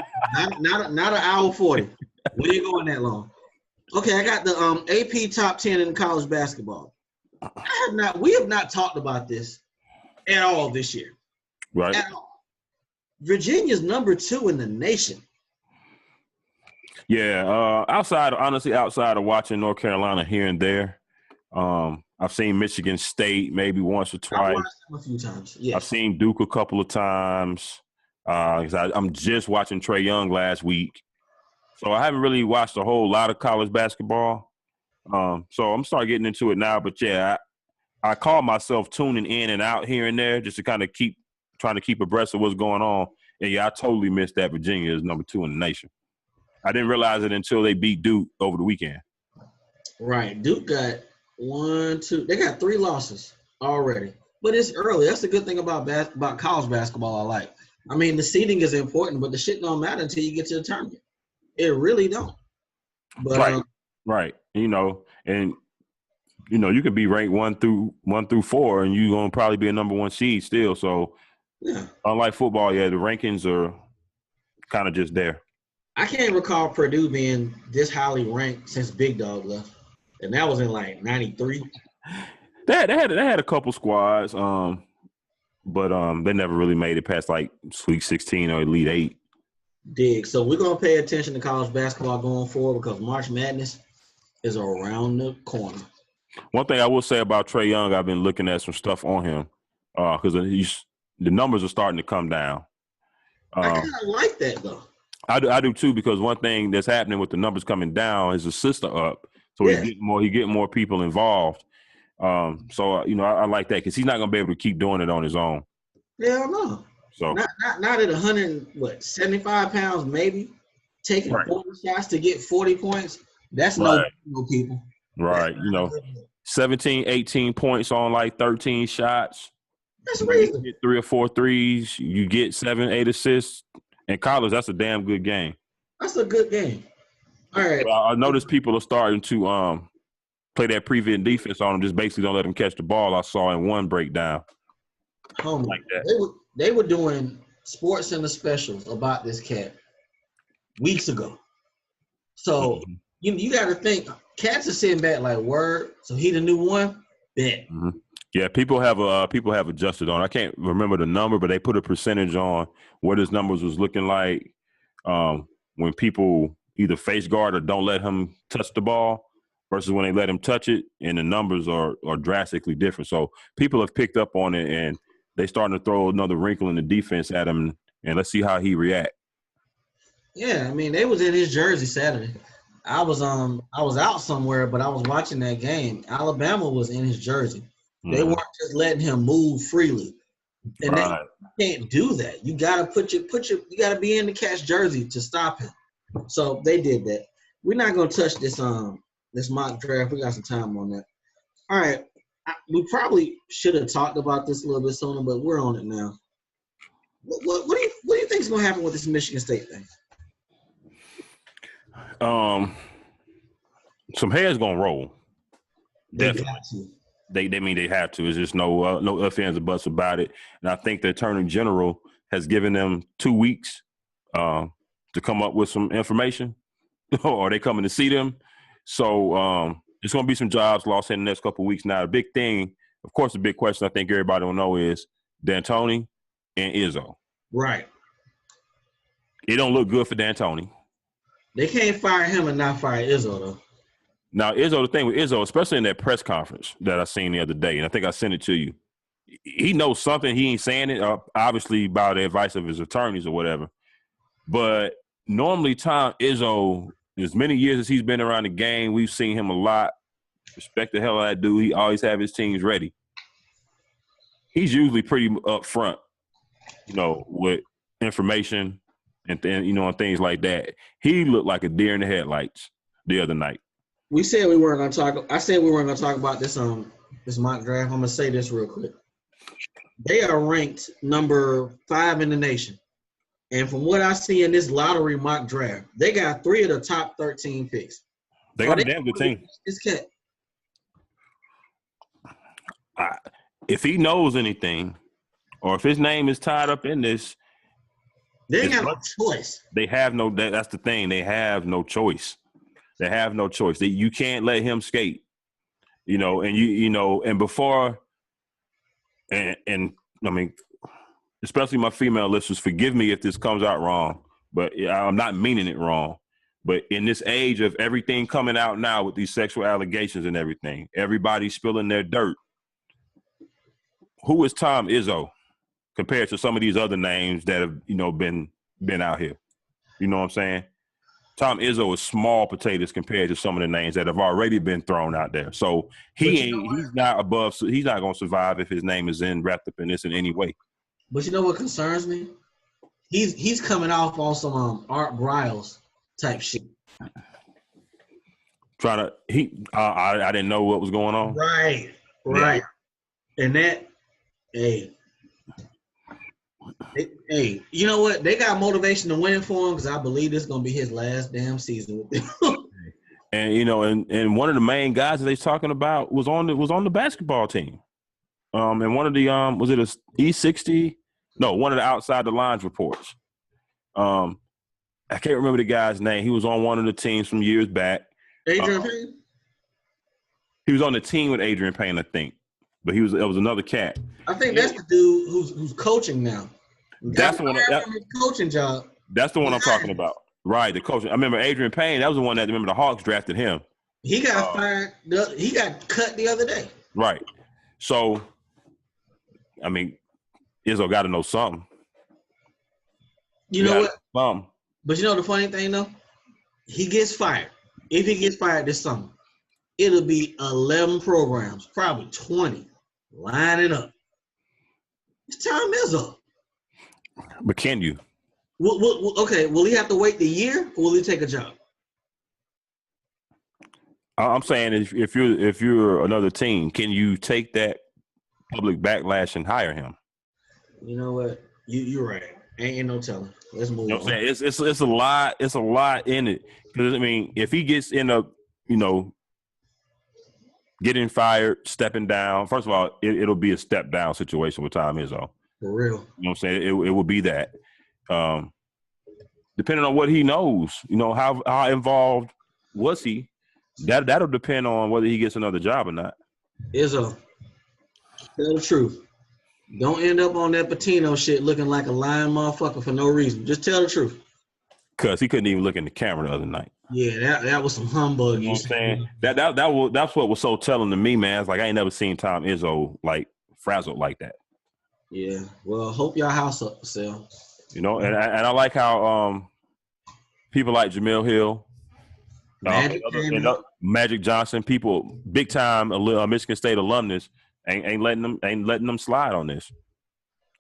not an hour 40. We ain't going that long. Okay, I got the AP top 10 in college basketball. We have not talked about this at all this year. Right. At all. Virginia's number 2 in the nation. Yeah, outside of watching North Carolina here and there, I've seen Michigan State maybe once or I've twice. watched them a few times. I've Yes. seen Duke a couple of times. 'Cause I'm just watching Trey Young last week, so I haven't really watched a whole lot of college basketball. So I'm starting getting into it now. But yeah, I call myself tuning in and out here and there just to kind of trying to keep abreast of what's going on. And yeah, I totally missed that Virginia is number 2 in the nation. I didn't realize it until they beat Duke over the weekend. Right. Duke got 1, 2. They got 3 losses already, but it's early. That's the good thing about college basketball. I like. I mean, the seeding is important, but the shit don't matter until you get to the tournament. It really don't. But Right, right. And you could be ranked 1 through 4, and you're gonna probably be a number 1 seed still. So, yeah, unlike football, yeah, the rankings are kind of just there. I can't recall Purdue being this highly ranked since Big Dog left, and that was in like '93. They had a couple squads, but they never really made it past like Sweet 16 or Elite 8. Dig. So we're gonna pay attention to college basketball going forward because March Madness is around the corner. One thing I will say about Trey Young, I've been looking at some stuff on him because the numbers are starting to come down. I kind of like that though. I do too, because one thing that's happening with the numbers coming down, his assists are up, so Yeah. he's getting more people involved. So I like that because he's not gonna be able to keep doing it on his own. Hell no. So Not at 175 pounds, maybe taking Right. 40 shots to get 40 points. That's Right. no people. right, 17, 18 points on like 13 shots. That's You reasonable. get 3 or 4 threes. You get 7, 8 assists. In college, that's a damn good game. That's a good game. All right. I noticed people are starting to play that prevent defense on them. Just basically don't let them catch the ball. I saw in one breakdown. Homie, like that. they were doing Sports Center specials about this cat weeks ago. So Mhm. you got to think cats are sitting back like word. So he the new one. Bet. Mm-hmm. Yeah, people have adjusted on. I can't remember the number, but they put a percentage on what his numbers was looking like when people either face guard or don't let him touch the ball versus when they let him touch it, and the numbers are drastically different. So people have picked up on it, and they starting to throw another wrinkle in the defense at him, and let's see how he react. Yeah, I mean they was in his jersey Saturday. I was out somewhere, but I was watching that game. Alabama was in his jersey. They Mhm. weren't just letting him move freely, and Right. they can't do that. You gotta you gotta be in the cat's jersey to stop him. So they did that. We're not gonna touch this mock draft. We got some time on that. All right, we probably should have talked about this a little bit sooner, but we're on it now. What do you think is gonna happen with this Michigan State thing? Some heads gonna roll. They Definitely. got to. They mean they have to. It's just no ifs, ands, or buts about it. And I think the Attorney General has given them 2 weeks to come up with some information, or they coming to see them. So it's going to be some jobs lost in the next couple of weeks. Now, the big thing, of course, the big question I think everybody will know is D'Antoni and Izzo. Right. It don't look good for D'Antoni. They can't fire him and not fire Izzo though. Now, Izzo, the thing with Izzo, especially in that press conference that I seen the other day, and I think I sent it to you, he knows something. He ain't saying it, obviously, by the advice of his attorneys or whatever. But normally, Tom Izzo, as many years as he's been around the game, we've seen him a lot. Respect the hell out of that dude. He always have his teams ready. He's usually pretty upfront, with information and things like that. He looked like a deer in the headlights the other night. We said we weren't gonna talk. I said we weren't gonna talk about this this mock draft. I'm gonna say this real quick. They are ranked number 5 in the nation, and from what I see in this lottery mock draft, they got 3 of the top 13 picks. They got a damn good team. This cat. If he knows anything, or if his name is tied up in this, they ain't got no choice. They have no. That's the thing. They have no choice. They have no choice. You can't let him skate. And before, and I mean, especially my female listeners, forgive me if this comes out wrong, but I'm not meaning it wrong. But in this age of everything coming out now with these sexual allegations and everything, everybody's spilling their dirt. Who is Tom Izzo compared to some of these other names that have, been out here? You know what I'm saying? Tom Izzo is small potatoes compared to some of the names that have already been thrown out there. So he's not above. He's not going to survive if his name is wrapped up in this in any way. But you know what concerns me? He's coming off on some Art Briles type shit. I didn't know what was going on. Right. And that, hey, you know what? They got motivation to win for him because I believe this is gonna be his last damn season with them. And and one of the main guys that they're talking about was on the basketball team. And one of the was it a E60? No, one of the outside the lines reports. I can't remember the guy's name. He was on one of the teams from years back. Adrian Payne? He was on the team with Adrian Payne, I think. But it was another cat. I think that's the dude who's coaching now. That's the one. His coaching job. That's the one I'm talking about. Right, the coach. I remember Adrian Payne. That was the one that the Hawks drafted him. He got fired. He got cut the other day. Right. So, I mean, Izzo got to know something. You know what? Something. But you know the funny thing though, he gets fired. If he gets fired this summer, it'll be 11 programs, probably 20, lining up. It's Tom Izzo. But can you? Okay, will he have to wait the year, or will he take a job? I'm saying if you're another team, can you take that public backlash and hire him? You know what? You're right. Ain't no telling. Let's move on. It's a lot. It's a lot in it. Because I mean, if he gets getting fired, stepping down. First of all, it'll be a step down situation with Tom Izzo. For real. You know what I'm saying? It will be that. Depending on what he knows, how involved was he? That'll depend on whether he gets another job or not. Izzo, tell the truth. Don't end up on that Patino shit looking like a lying motherfucker for no reason. Just tell the truth. Because he couldn't even look in the camera the other night. Yeah, that was some humbug. You know what I'm saying? That's what was so telling to me, man. It's like I ain't never seen Tom Izzo like frazzled like that. Yeah. Well, hope y'all house up for sale. And I like how people like Jamil Hill, Magic Johnson, people big time Michigan State alumnus ain't letting them slide on this.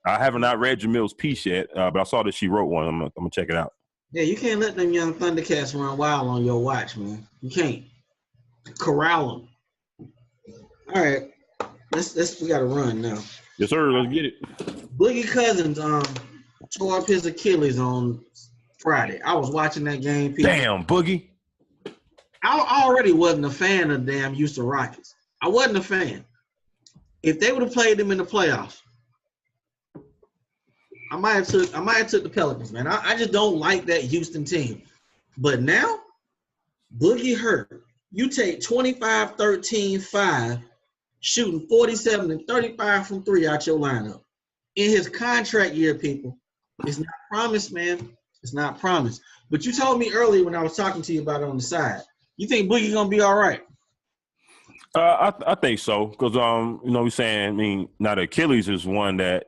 I haven't not read Jamil's piece yet, but I saw that she wrote one. I'm gonna check it out. Yeah, you can't let them young Thundercats run wild on your watch, man. You can't corral them. All right, we gotta run now. Yes, sir. Let's get it. Boogie Cousins tore up his Achilles on Friday. I was watching that game. People. Damn, Boogie. I already wasn't a fan of the damn Houston Rockets. I wasn't a fan. If they would have played them in the playoffs, I might have took the Pelicans, man. I just don't like that Houston team. But now, Boogie hurt. You take 25, 13, 5, shooting 47 and 35 from 3 out your lineup. In his contract year, people, it's not promised, man. It's not promised. But you told me earlier when I was talking to you about it on the side, you think Boogie's going to be all right? I think so. Because, we're saying, I mean, now the Achilles is one that,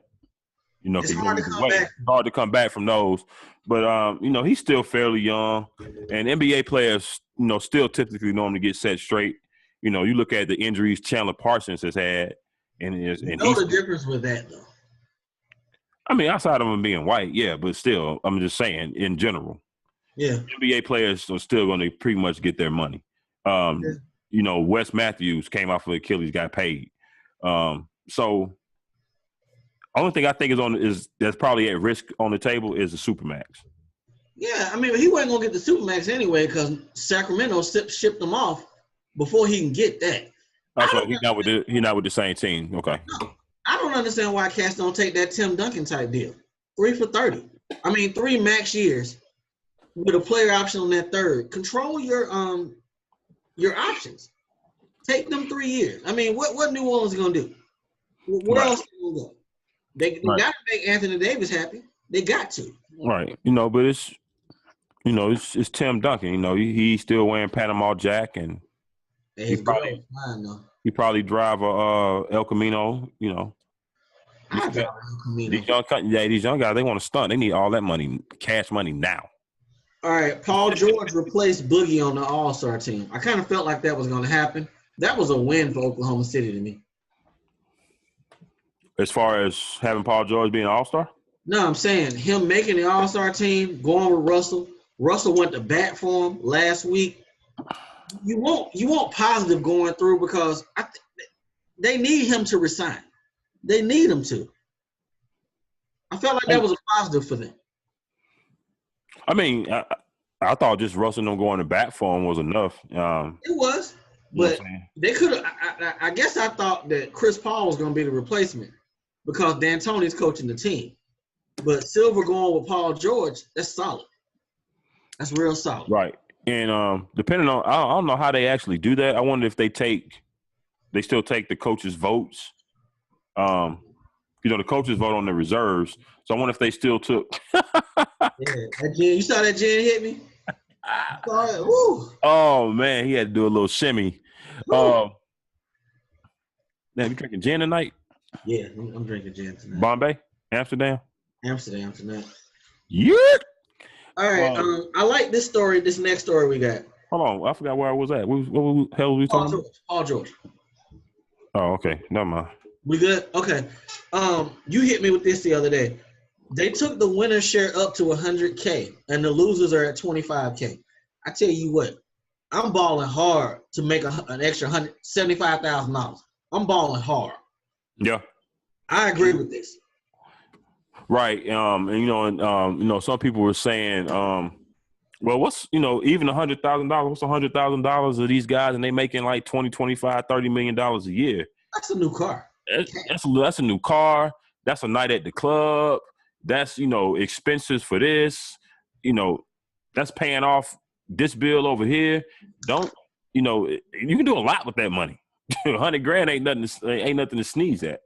it's hard to come back. Hard to come back from those. But, he's still fairly young. And NBA players, still typically normally get set straight. You look at the injuries Chandler Parsons has had. And the difference with that, though. I mean, outside of him being white, yeah. But still, I'm just saying, in general. Yeah. NBA players are still going to pretty much get their money. Wes Matthews came off of Achilles, got paid. So only thing I think is that's probably at risk on the table is the Supermax. Yeah, I mean, he wasn't gonna get the Supermax anyway because Sacramento shipped him off before he can get that. That's right. He's not with the same team. Okay. No, I don't understand why cats don't take that Tim Duncan type deal. 3 for 30. I mean, 3 max years with a player option on that third. Control your options. Take them 3 years. I mean, what New Orleans gonna do? Where else they gonna go? They got to make Anthony Davis happy. They got to. Right. But it's Tim Duncan. He's still wearing Panama Jack, and And his girl is fine though. he probably drive a El Camino. I drive El Camino. These young guys, they want to stunt. They need all that money, cash money now. All right, Paul George replaced Boogie on the All-Star team. I kind of felt like that was going to happen. That was a win for Oklahoma City to me. As far as having Paul George being an All-Star? No, I'm saying him making the All-Star team, going with Russell. Russell went to bat for him last week. You want positive going through because they need him to resign. They need him to. I felt like that was a positive for them. I mean, I thought just Russell them going to bat for him was enough. It was, but they could have. I guess I thought that Chris Paul was going to be the replacement because D'Antoni's coaching the team. But Silver going with Paul George, that's solid. That's real solid. Right. And depending on, I don't know how they actually do that. I wonder if they still take the coaches' votes. The coaches vote on the reserves. So I wonder if they still took. You saw that Jen hit me? Oh, man. He had to do a little shimmy. Man, you drinking gin tonight? Yeah, I'm drinking gin tonight. Bombay? Amsterdam tonight. Yeah. All right. I like this story, this next story we got. Hold on. I forgot where I was at. What hell were we talking about? Paul George. Oh, okay. Never mind. We good? Okay. You hit me with this the other day. They took the winner's share up to $100K, and the losers are at $25K. I tell you what, I'm balling hard to make an extra $75,000. I'm balling hard. Yeah. I agree with this. Right. Some people were saying, well, what's, even $100,000, what's $100,000 of these guys, and they making like 20, 25, $30 million a year. That's a new car. That's a new car. That's a night at the club. That's, expenses for this. That's paying off this bill over here. You can do a lot with that money. $100,000 ain't nothing to sneeze at.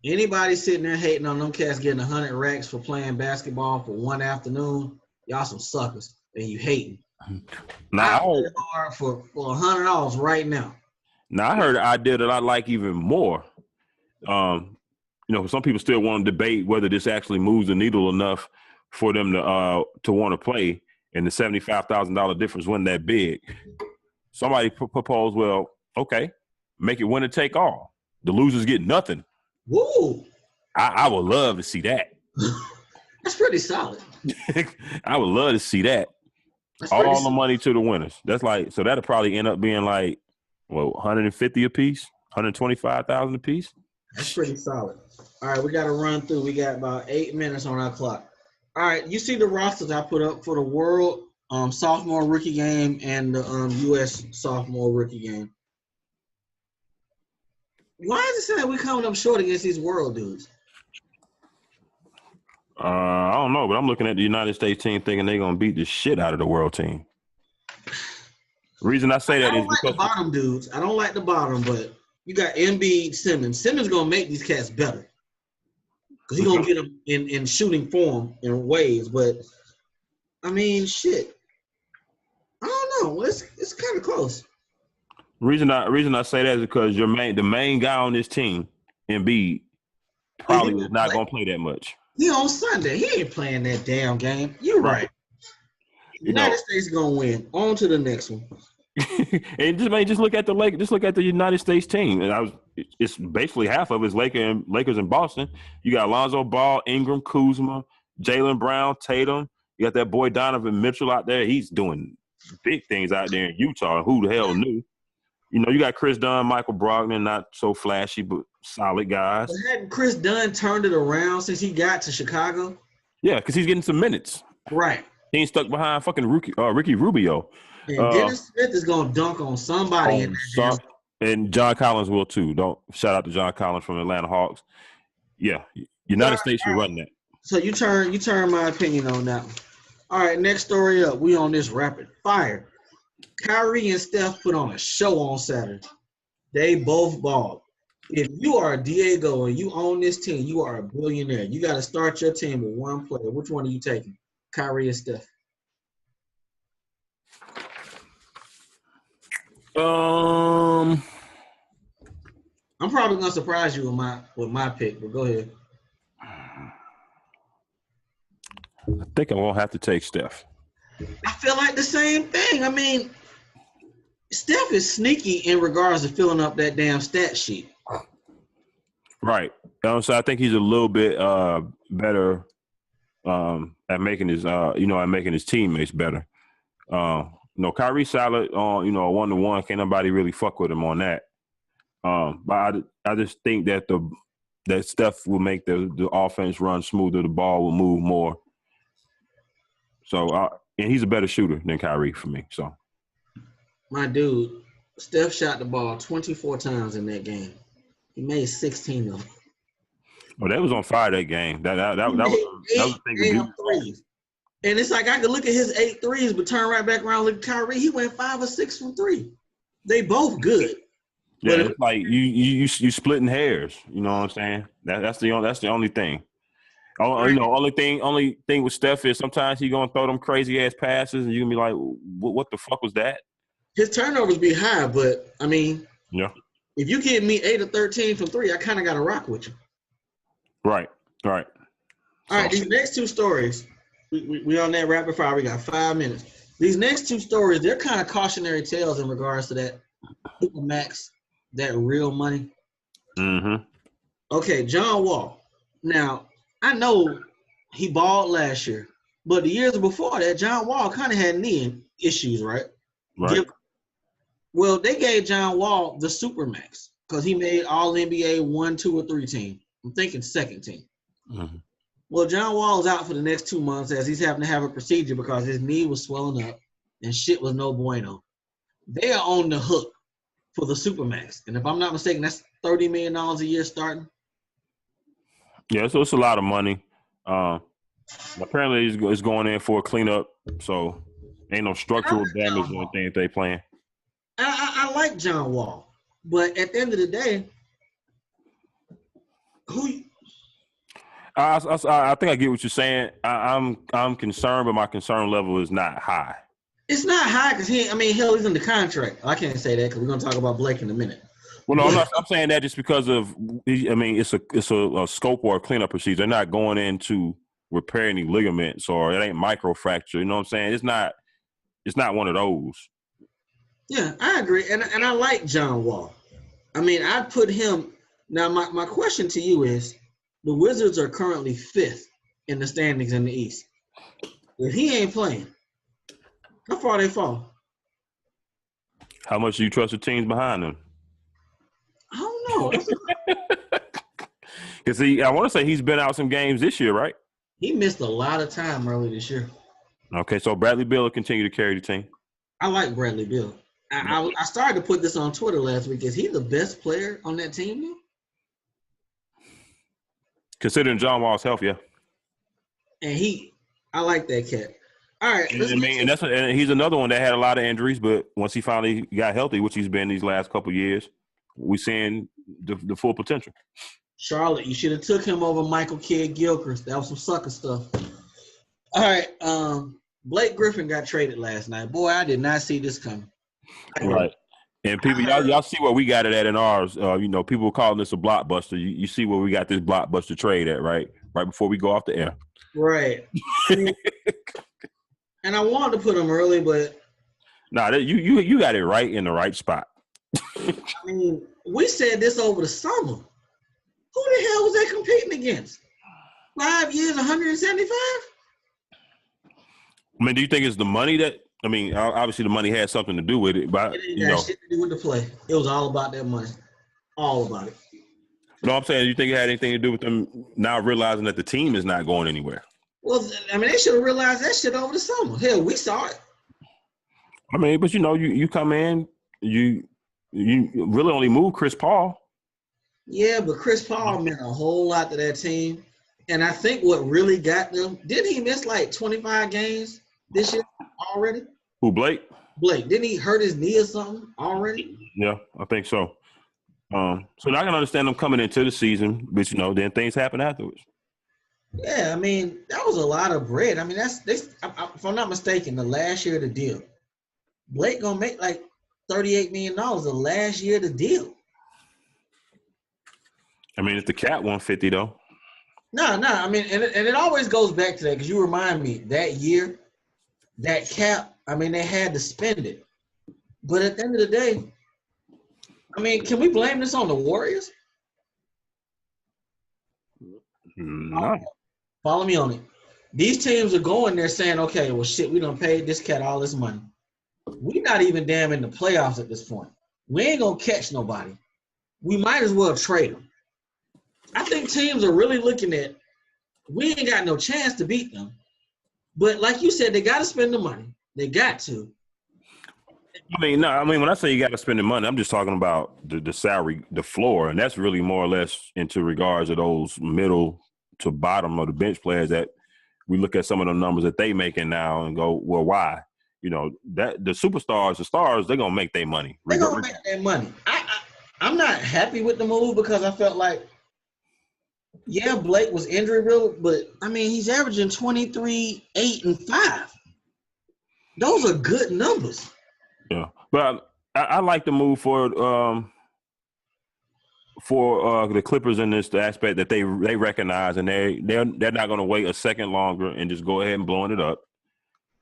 Anybody sitting there hating on them cats getting 100 racks for playing basketball for one afternoon, y'all some suckers, and you hating. Now, I work hard for $100 right now. Now, I heard an idea that I like even more. Some people still want to debate whether this actually moves the needle enough for them to want to play, and the $75,000 difference wasn't that big. Somebody proposed, well, okay, make it winner take all. The losers get nothing. Woo! I would love to see that. That's pretty solid. I would love to see that. All the money to the winners. That's like, so that'll probably end up being like, well, 150 a piece, 125,000 a piece. That's pretty solid. All right, we got to run through. We got about 8 minutes on our clock. All right, you see the rosters I put up for the World Sophomore Rookie Game and the U.S. Sophomore Rookie Game. Why is it saying we're coming up short against these World dudes? I don't know, but I'm looking at the United States team thinking they're going to beat the shit out of the World team. The reason I say that is because the bottom dudes. I don't like the bottom, but you got Embiid, Simmons. Simmons going to make these cats better because he's going to get them in shooting form in ways. But, I mean, shit. I don't know. It's kind of close. Reason I say that is because the main guy on this team, Embiid, probably is not going to play that much. He on Sunday. He ain't playing that damn game. You're right. United States going to win. On to the next one. And just look at the Lakers. Just look at the United States team, and it's basically half of it's Lakers in Boston. You got Lonzo Ball, Ingram, Kuzma, Jaylen Brown, Tatum. You got that boy Donovan Mitchell out there. He's doing big things out there in Utah. Who the hell knew? You got Chris Dunn, Michael Brogdon, not so flashy but solid guys. But hadn't Chris Dunn turned it around since he got to Chicago? Yeah, because he's getting some minutes. Right. He ain't stuck behind fucking Ricky Rubio. And Dennis Smith is going to dunk on somebody. And John Collins will too. Don't shout out to John Collins from Atlanta Hawks. Yeah, United States should run that. So you turn my opinion on that one. All right, next story up. We on this rapid fire. Kyrie and Steph put on a show on Saturday. They both balled. If you are Diego and you own this team, you are a billionaire. You got to start your team with one player. Which one are you taking? Kyrie or Steph? Um, I'm probably gonna surprise you with my pick, but go ahead. I think I won't have to take Steph. I feel like the same thing. I mean, Steph is sneaky in regards to filling up that damn stat sheet. Right. So I think he's a little bit better at making his at making his teammates better. Kyrie solid on a 1-to-1. Can't nobody really fuck with him on that. But I just think that that Steph will make the offense run smoother. The ball will move more. So and he's a better shooter than Kyrie for me. So my dude, Steph shot the ball 24 times in that game. He made 16 of them. Well, that was on fire that game. That was a thing of beauty. Threes. And it's like I could look at his 8 threes, but turn right back around, look at Kyrie. He went 5 or 6 from 3. They both good. Yeah, it's like you splitting hairs. You know what I'm saying? That's the only thing. Only thing with Steph is sometimes he gonna throw them crazy ass passes, and you gonna be like, "What the fuck was that?" His turnovers be high, but I mean, yeah. If you give me 8 or 13 from 3, I kind of got to rock with you. Right. All right, these next 2 stories, we on that rapid fire. We got 5 minutes. These next 2 stories, they're kind of cautionary tales in regards to that Supermax, that real money. Mm-hmm. Okay, John Wall. Now, I know he balled last year, but the years before that, John Wall kind of had knee issues, right? Right. Well, they gave John Wall the Supermax because he made All NBA 1, 2, or 3 team. I'm thinking second team. Mm-hmm. Well, John Wall is out for the next 2 months as he's having to have a procedure because his knee was swelling up and shit was no bueno. They are on the hook for the Supermax. And if I'm not mistaken, that's $30 million a year starting. Yeah, so it's a lot of money. Apparently, it's going in for a cleanup, so ain't no structural damage or anything that they playing. I like John Wall, but at the end of the day, I think I get what you're saying. I'm concerned, but my concern level is not high. It's not high because he's in the contract. I can't say that because we're gonna talk about Blake in a minute. Well, no, I'm saying that just because of. It's a scope or a cleanup procedure. They're not going in to repair any ligaments or it ain't microfracture. You know what I'm saying? It's not one of those. Yeah, I agree, and I like John Wall. I'd put him. Now, my question to you is: the Wizards are currently 5th in the standings in the East. If he ain't playing, how far they fall? How much do you trust the teams behind them? I don't know. Because I want to say he's been out some games this year, right? He missed a lot of time early this year. Okay, so Bradley Beal will continue to carry the team. I like Bradley Beal. I started to put this on Twitter last week. Is he the best player on that team now? Considering John Wall's health, yeah. And I like that cat. All right. And he's another one that had a lot of injuries, but once he finally got healthy, which he's been these last couple of years, we're seeing the full potential. Charlotte, you should have took him over Michael Kidd-Gilchrist. That was some sucker stuff. All right. Blake Griffin got traded last night. Boy, I did not see this coming. Right. And people, y'all see where we got it at in ours. People calling this a blockbuster. You see where we got this blockbuster trade at, right? Right before we go off the air. Right. And I wanted to put him early, but you got it right in the right spot. We said this over the summer. Who the hell was they competing against? 5 years, 175? Do you think it's the money that? Obviously the money had something to do with it, but it didn't have shit to do with the play. It was all about that money, all about it. No, I'm saying, you think it had anything to do with them now realizing that the team is not going anywhere? Well, they should have realized that shit over the summer. Hell, we saw it. But you come in, you really only move Chris Paul. Yeah, but Chris Paul meant a whole lot to that team. And I think what really got them, didn't he miss like 25 games this year already? Who, Blake? Blake. Didn't he hurt his knee or something already? Yeah, I think so. So now I can understand them coming into the season, but then things happen afterwards. Yeah, that was a lot of bread. If I'm not mistaken, the last year of the deal, Blake gonna make like $38 million the last year of the deal. I mean, it's the cap 150 though. No. I mean, and it always goes back to that because you remind me that year, that cap. I mean, they had to spend it, but at the end of the day, I mean, can we blame this on the Warriors? No. Follow me on it. These teams are going there saying, okay, well, shit, we done paid this cat all this money. We're not even damn in the playoffs at this point. We ain't going to catch nobody. We might as well trade them. I think teams are really looking at, we ain't got no chance to beat them. But like you said, they got to spend the money. They got to. I mean, no. I mean, when I say you got to spend the money, I'm just talking about the salary, the floor, and that's really more or less into regards to those middle to bottom of the bench players that we look at some of the numbers that they making now and go, well, why? You know, that the superstars, the stars, they're gonna make their money. They're gonna make their money. I'm not happy with the move because I felt like, yeah, Blake was injury riddled, but I mean, he's averaging 23, 8, and 5. Those are good numbers. Yeah, but I like the move for the Clippers in this aspect that they recognize, and they're not going to wait a second longer and just go ahead and blowing it up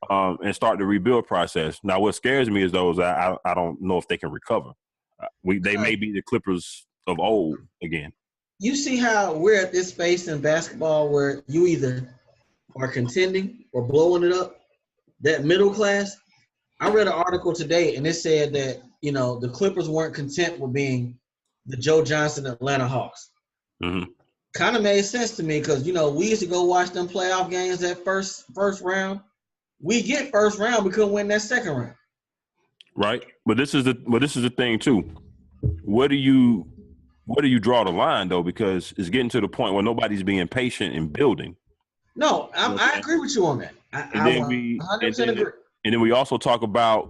and start the rebuild process. Now, what scares me is those I don't know if they can recover. They may be the Clippers of old again. You see how we're at this space in basketball where you either are contending or blowing it up. That middle class. I read an article today, and it said that, you know, the Clippers weren't content with being the Joe Johnson Atlanta Hawks. Mm-hmm. Kind of made sense to me because, you know, we used to go watch them playoff games that first round. We get first round, we couldn't win that second round. Right, but this is the thing too. Where do you draw the line though? Because it's getting to the point where nobody's being patient in building. No, I agree with you on that. I 100% agree. And then we also talk about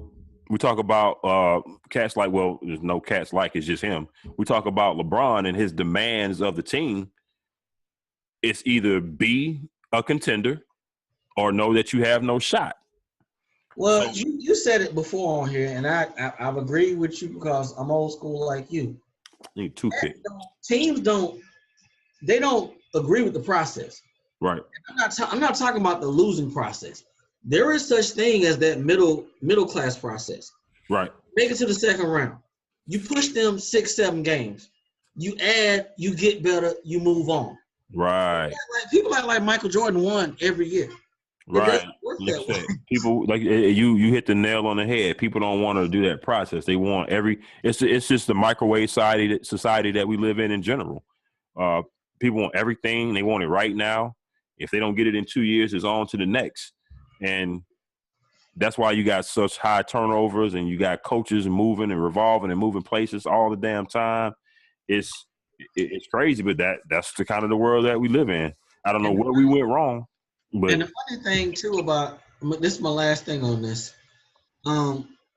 cats like, well, there's no cats like, it's just him. We talk about LeBron and his demands of the team. It's either be a contender or know that you have no shot. Well, you said it before on here, and I've agreed with you because I'm old school like you. You need two picks. Teams don't agree with the process. Right. I'm not talking about the losing process. There is such thing as that middle class process. Right. Make it to the second round. You push them 6-7 games. You add, you get better, you move on. Right. People like Michael Jordan won every year. Right. People like you hit the nail on the head. People don't want to do that process. They want it's just the microwave society that we live in general. People want everything. They want it right now. If they don't get it in 2 years, it's on to the next. And that's why you got such high turnovers and you got coaches moving and revolving and moving places all the damn time. It's crazy, but that's the kind of the world that we live in. I don't know where we went wrong. But. And the funny thing too about this is my last thing on this.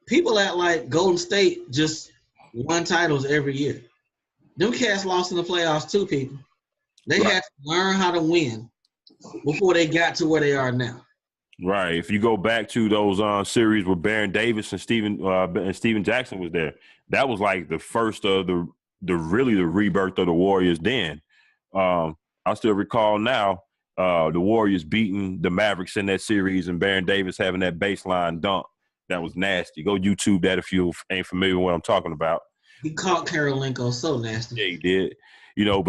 People act like Golden State just won titles every year. Them cats lost in the playoffs too, people. They had to learn how to win before they got to where they are now. Right. If you go back to those series where Baron Davis and Steven Jackson was there, that was like the first of the rebirth of the Warriors. Then I still recall now the Warriors beating the Mavericks in that series and Baron Davis having that baseline dunk. That was nasty. Go YouTube that if you ain't familiar with what I'm talking about. He caught Karolinko so nasty. Yeah, he did. You know,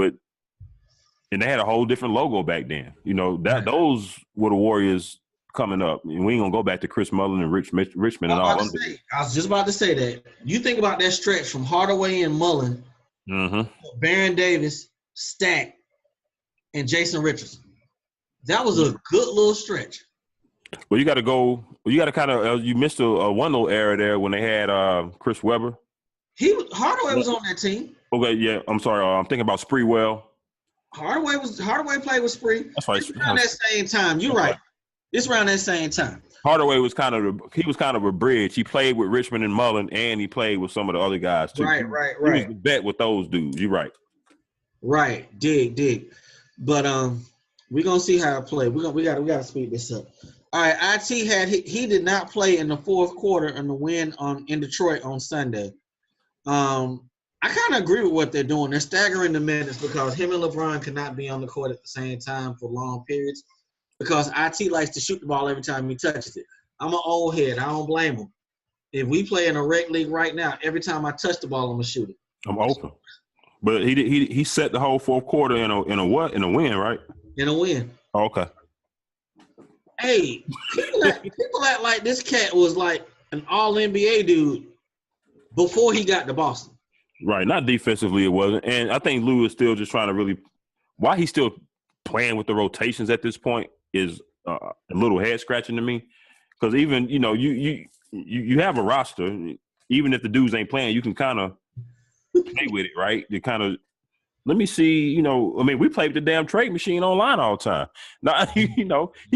and they had a whole different logo back then. You know, those were the Warriors coming up. And we ain't going to go back to Chris Mullin and Richmond and all I was just about to say that. You think about that stretch from Hardaway and Mullin, Baron Davis, Stack, and Jason Richardson. That was a good little stretch. Well, you got to kind of you missed a one little era there when they had Chris Webber. Hardaway was on that team. Okay, yeah. I'm sorry. I'm thinking about Spreewell. Hardaway played with Spree. That's right. It's around that same time. You're right. It's around that same time. Hardaway was kind of a bridge. He played with Richmond and Mullin, and he played with some of the other guys too. Right. He was the bet with those dudes. You're right. Right. Dig. But we're gonna see how it plays. We gotta speed this up. All right, IT he did not play in the fourth quarter in the win in Detroit on Sunday. I kind of agree with what they're doing. They're staggering the minutes because him and LeBron cannot be on the court at the same time for long periods because IT likes to shoot the ball every time he touches it. I'm an old head. I don't blame him. If we play in a rec league right now, every time I touch the ball, I'm gonna shoot it. I'm open. But he set the whole fourth quarter in a what? In a win, right? In a win. Oh, okay. Hey, people act like this cat was like an all NBA dude before he got to Boston. Right. Not defensively, it wasn't. And I think Lou is still just trying to really – why he's still playing with the rotations at this point is a little head-scratching to me. Because even, you have a roster. Even if the dudes ain't playing, you can kind of play with it, right? You kind of – let me see, we played with the damn trade machine online all the time. Now, he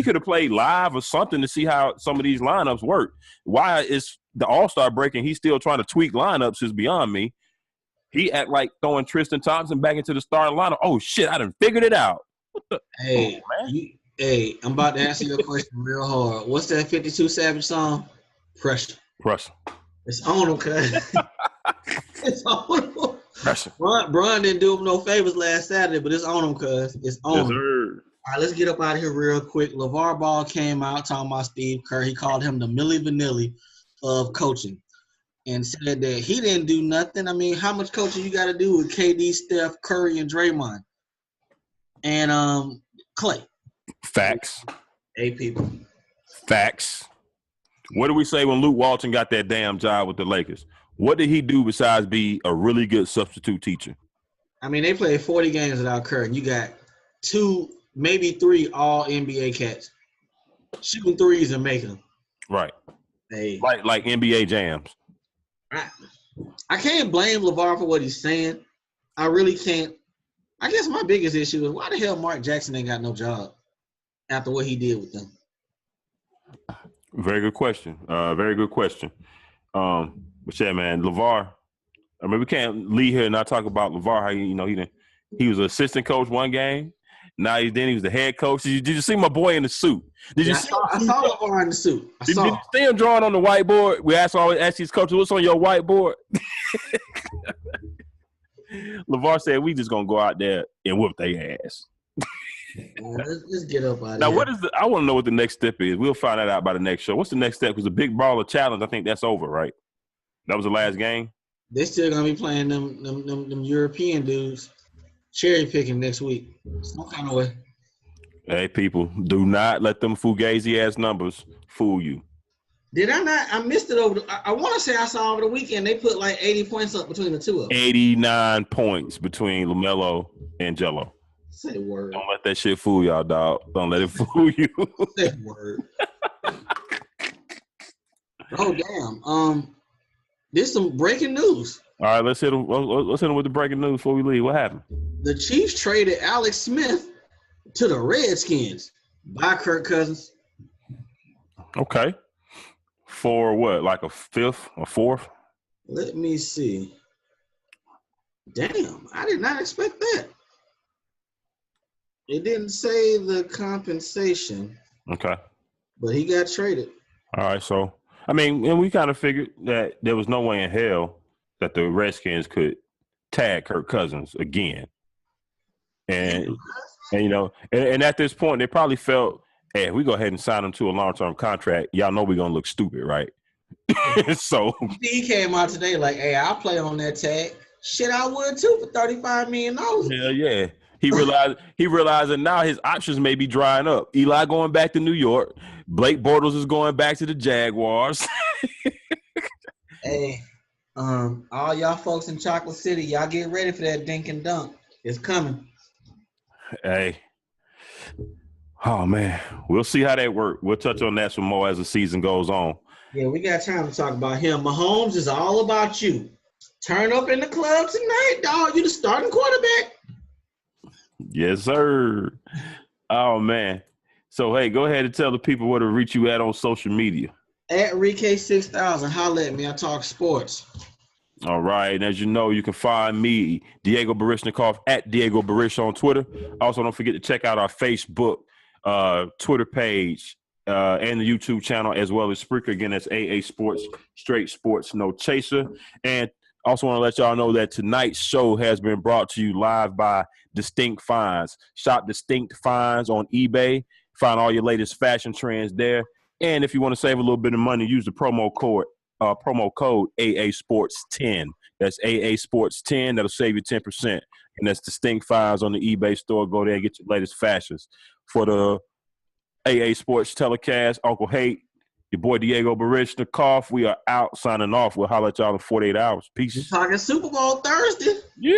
could have played live or something to see how some of these lineups work. Why is the All-Star break and he's still trying to tweak lineups is beyond me. He act like throwing Tristan Thompson back into the starting lineup. Oh, shit, I done figured it out. What the? Hey, man. I'm about to answer your question real hard. What's that 52 Savage song? Pressure. It's on him, cuz. It's on him. Pressure. Bron didn't do him no favors last Saturday, but it's on him, cuz. It's on him. Sir. All right, let's get up out of here real quick. LeVar Ball came out talking about Steve Kerr. He called him the Milli Vanilli of coaching. And said that he didn't do nothing. I mean, how much coaching you got to do with KD, Steph, Curry, and Draymond? And Clay. Facts. Hey, people. Facts. What do we say when Luke Walton got that damn job with the Lakers? What did he do besides be a really good substitute teacher? I mean, they played 40 games without Curry. And you got 2, maybe 3 all NBA cats shooting threes and making them. Right. Hey. Like NBA jams. I can't blame LeVar for what he's saying. I really can't. I guess my biggest issue is why the hell Mark Jackson ain't got no job after what he did with them. Very good question. Very good question. But yeah, man, LeVar. I mean, we can't leave here and not talk about LeVar. How he was an assistant coach one game. Now he was the head coach. Did you see my boy in the suit? I saw LeVar in the suit. Did you see him drawing on the whiteboard? We always ask these coaches, what's on your whiteboard? LeVar said, we just going to go out there and whoop their ass. Let's get up out now, of here. I want to know what the next step is. We'll find that out by the next show. What's the next step? Because the Big Baller Challenge, I think that's over, right? That was the last game? They're still going to be playing them European dudes. Cherry picking next week. Some kind of way. Hey, people, do not let them fugazi-ass numbers fool you. Did I not? I missed it I want to say I saw over the weekend they put like 80 points up between the two of them. 89 points between LaMelo and Jello. Say word. Don't let that shit fool y'all, dog. Don't let it fool you. Say word. Oh, damn. There's some breaking news. All right, let's hit him with the breaking news before we leave. What happened? The Chiefs traded Alex Smith to the Redskins by Kirk Cousins. Okay. For what, like a fifth, a fourth? Let me see. Damn, I did not expect that. It didn't say the compensation. Okay. But he got traded. All right, so, I mean, and we kind of figured that there was no way in hell that the Redskins could tag Kirk Cousins again. And at this point, they probably felt, hey, if we go ahead and sign him to a long-term contract, y'all know we're going to look stupid, right? So he came out today like, hey, I'll play on that tag. Shit, I would too for $35 million. Hell yeah. He realized that now his options may be drying up. Eli going back to New York. Blake Bortles is going back to the Jaguars. Hey, all y'all folks in Chocolate City, y'all get ready for that dink and dunk. It's coming. Hey. Oh, man. We'll see how that works. We'll touch on that some more as the season goes on. Yeah, we got time to talk about him. Mahomes is all about you. Turn up in the club tonight, dog. You the starting quarterback. Yes, sir. Oh, man. So, hey, go ahead and tell the people where to reach you at on social media. At Rike6000. Holla at me. I talk sports. All right. And as you know, you can find me, Diego Barishnikov, at Diego Barish on Twitter. Also, don't forget to check out our Facebook, Twitter page, and the YouTube channel, as well as Spreaker. Again, that's AA Sports, Straight Sports, No Chaser. And also want to let y'all know that tonight's show has been brought to you live by Distinct Finds. Shop Distinct Finds on eBay. Find all your latest fashion trends there. And if you want to save a little bit of money, use the promo code AA Sports 10. That's AA Sports 10. That'll save you 10%. And that's Distinct Finds on the eBay store. Go there and get your latest fashions. For the AA Sports telecast, Uncle Hate, your boy Diego Barich, the cough. We are out signing off. We'll holler at y'all in 48 hours. Peace. We're talking Super Bowl Thursday. Yeah.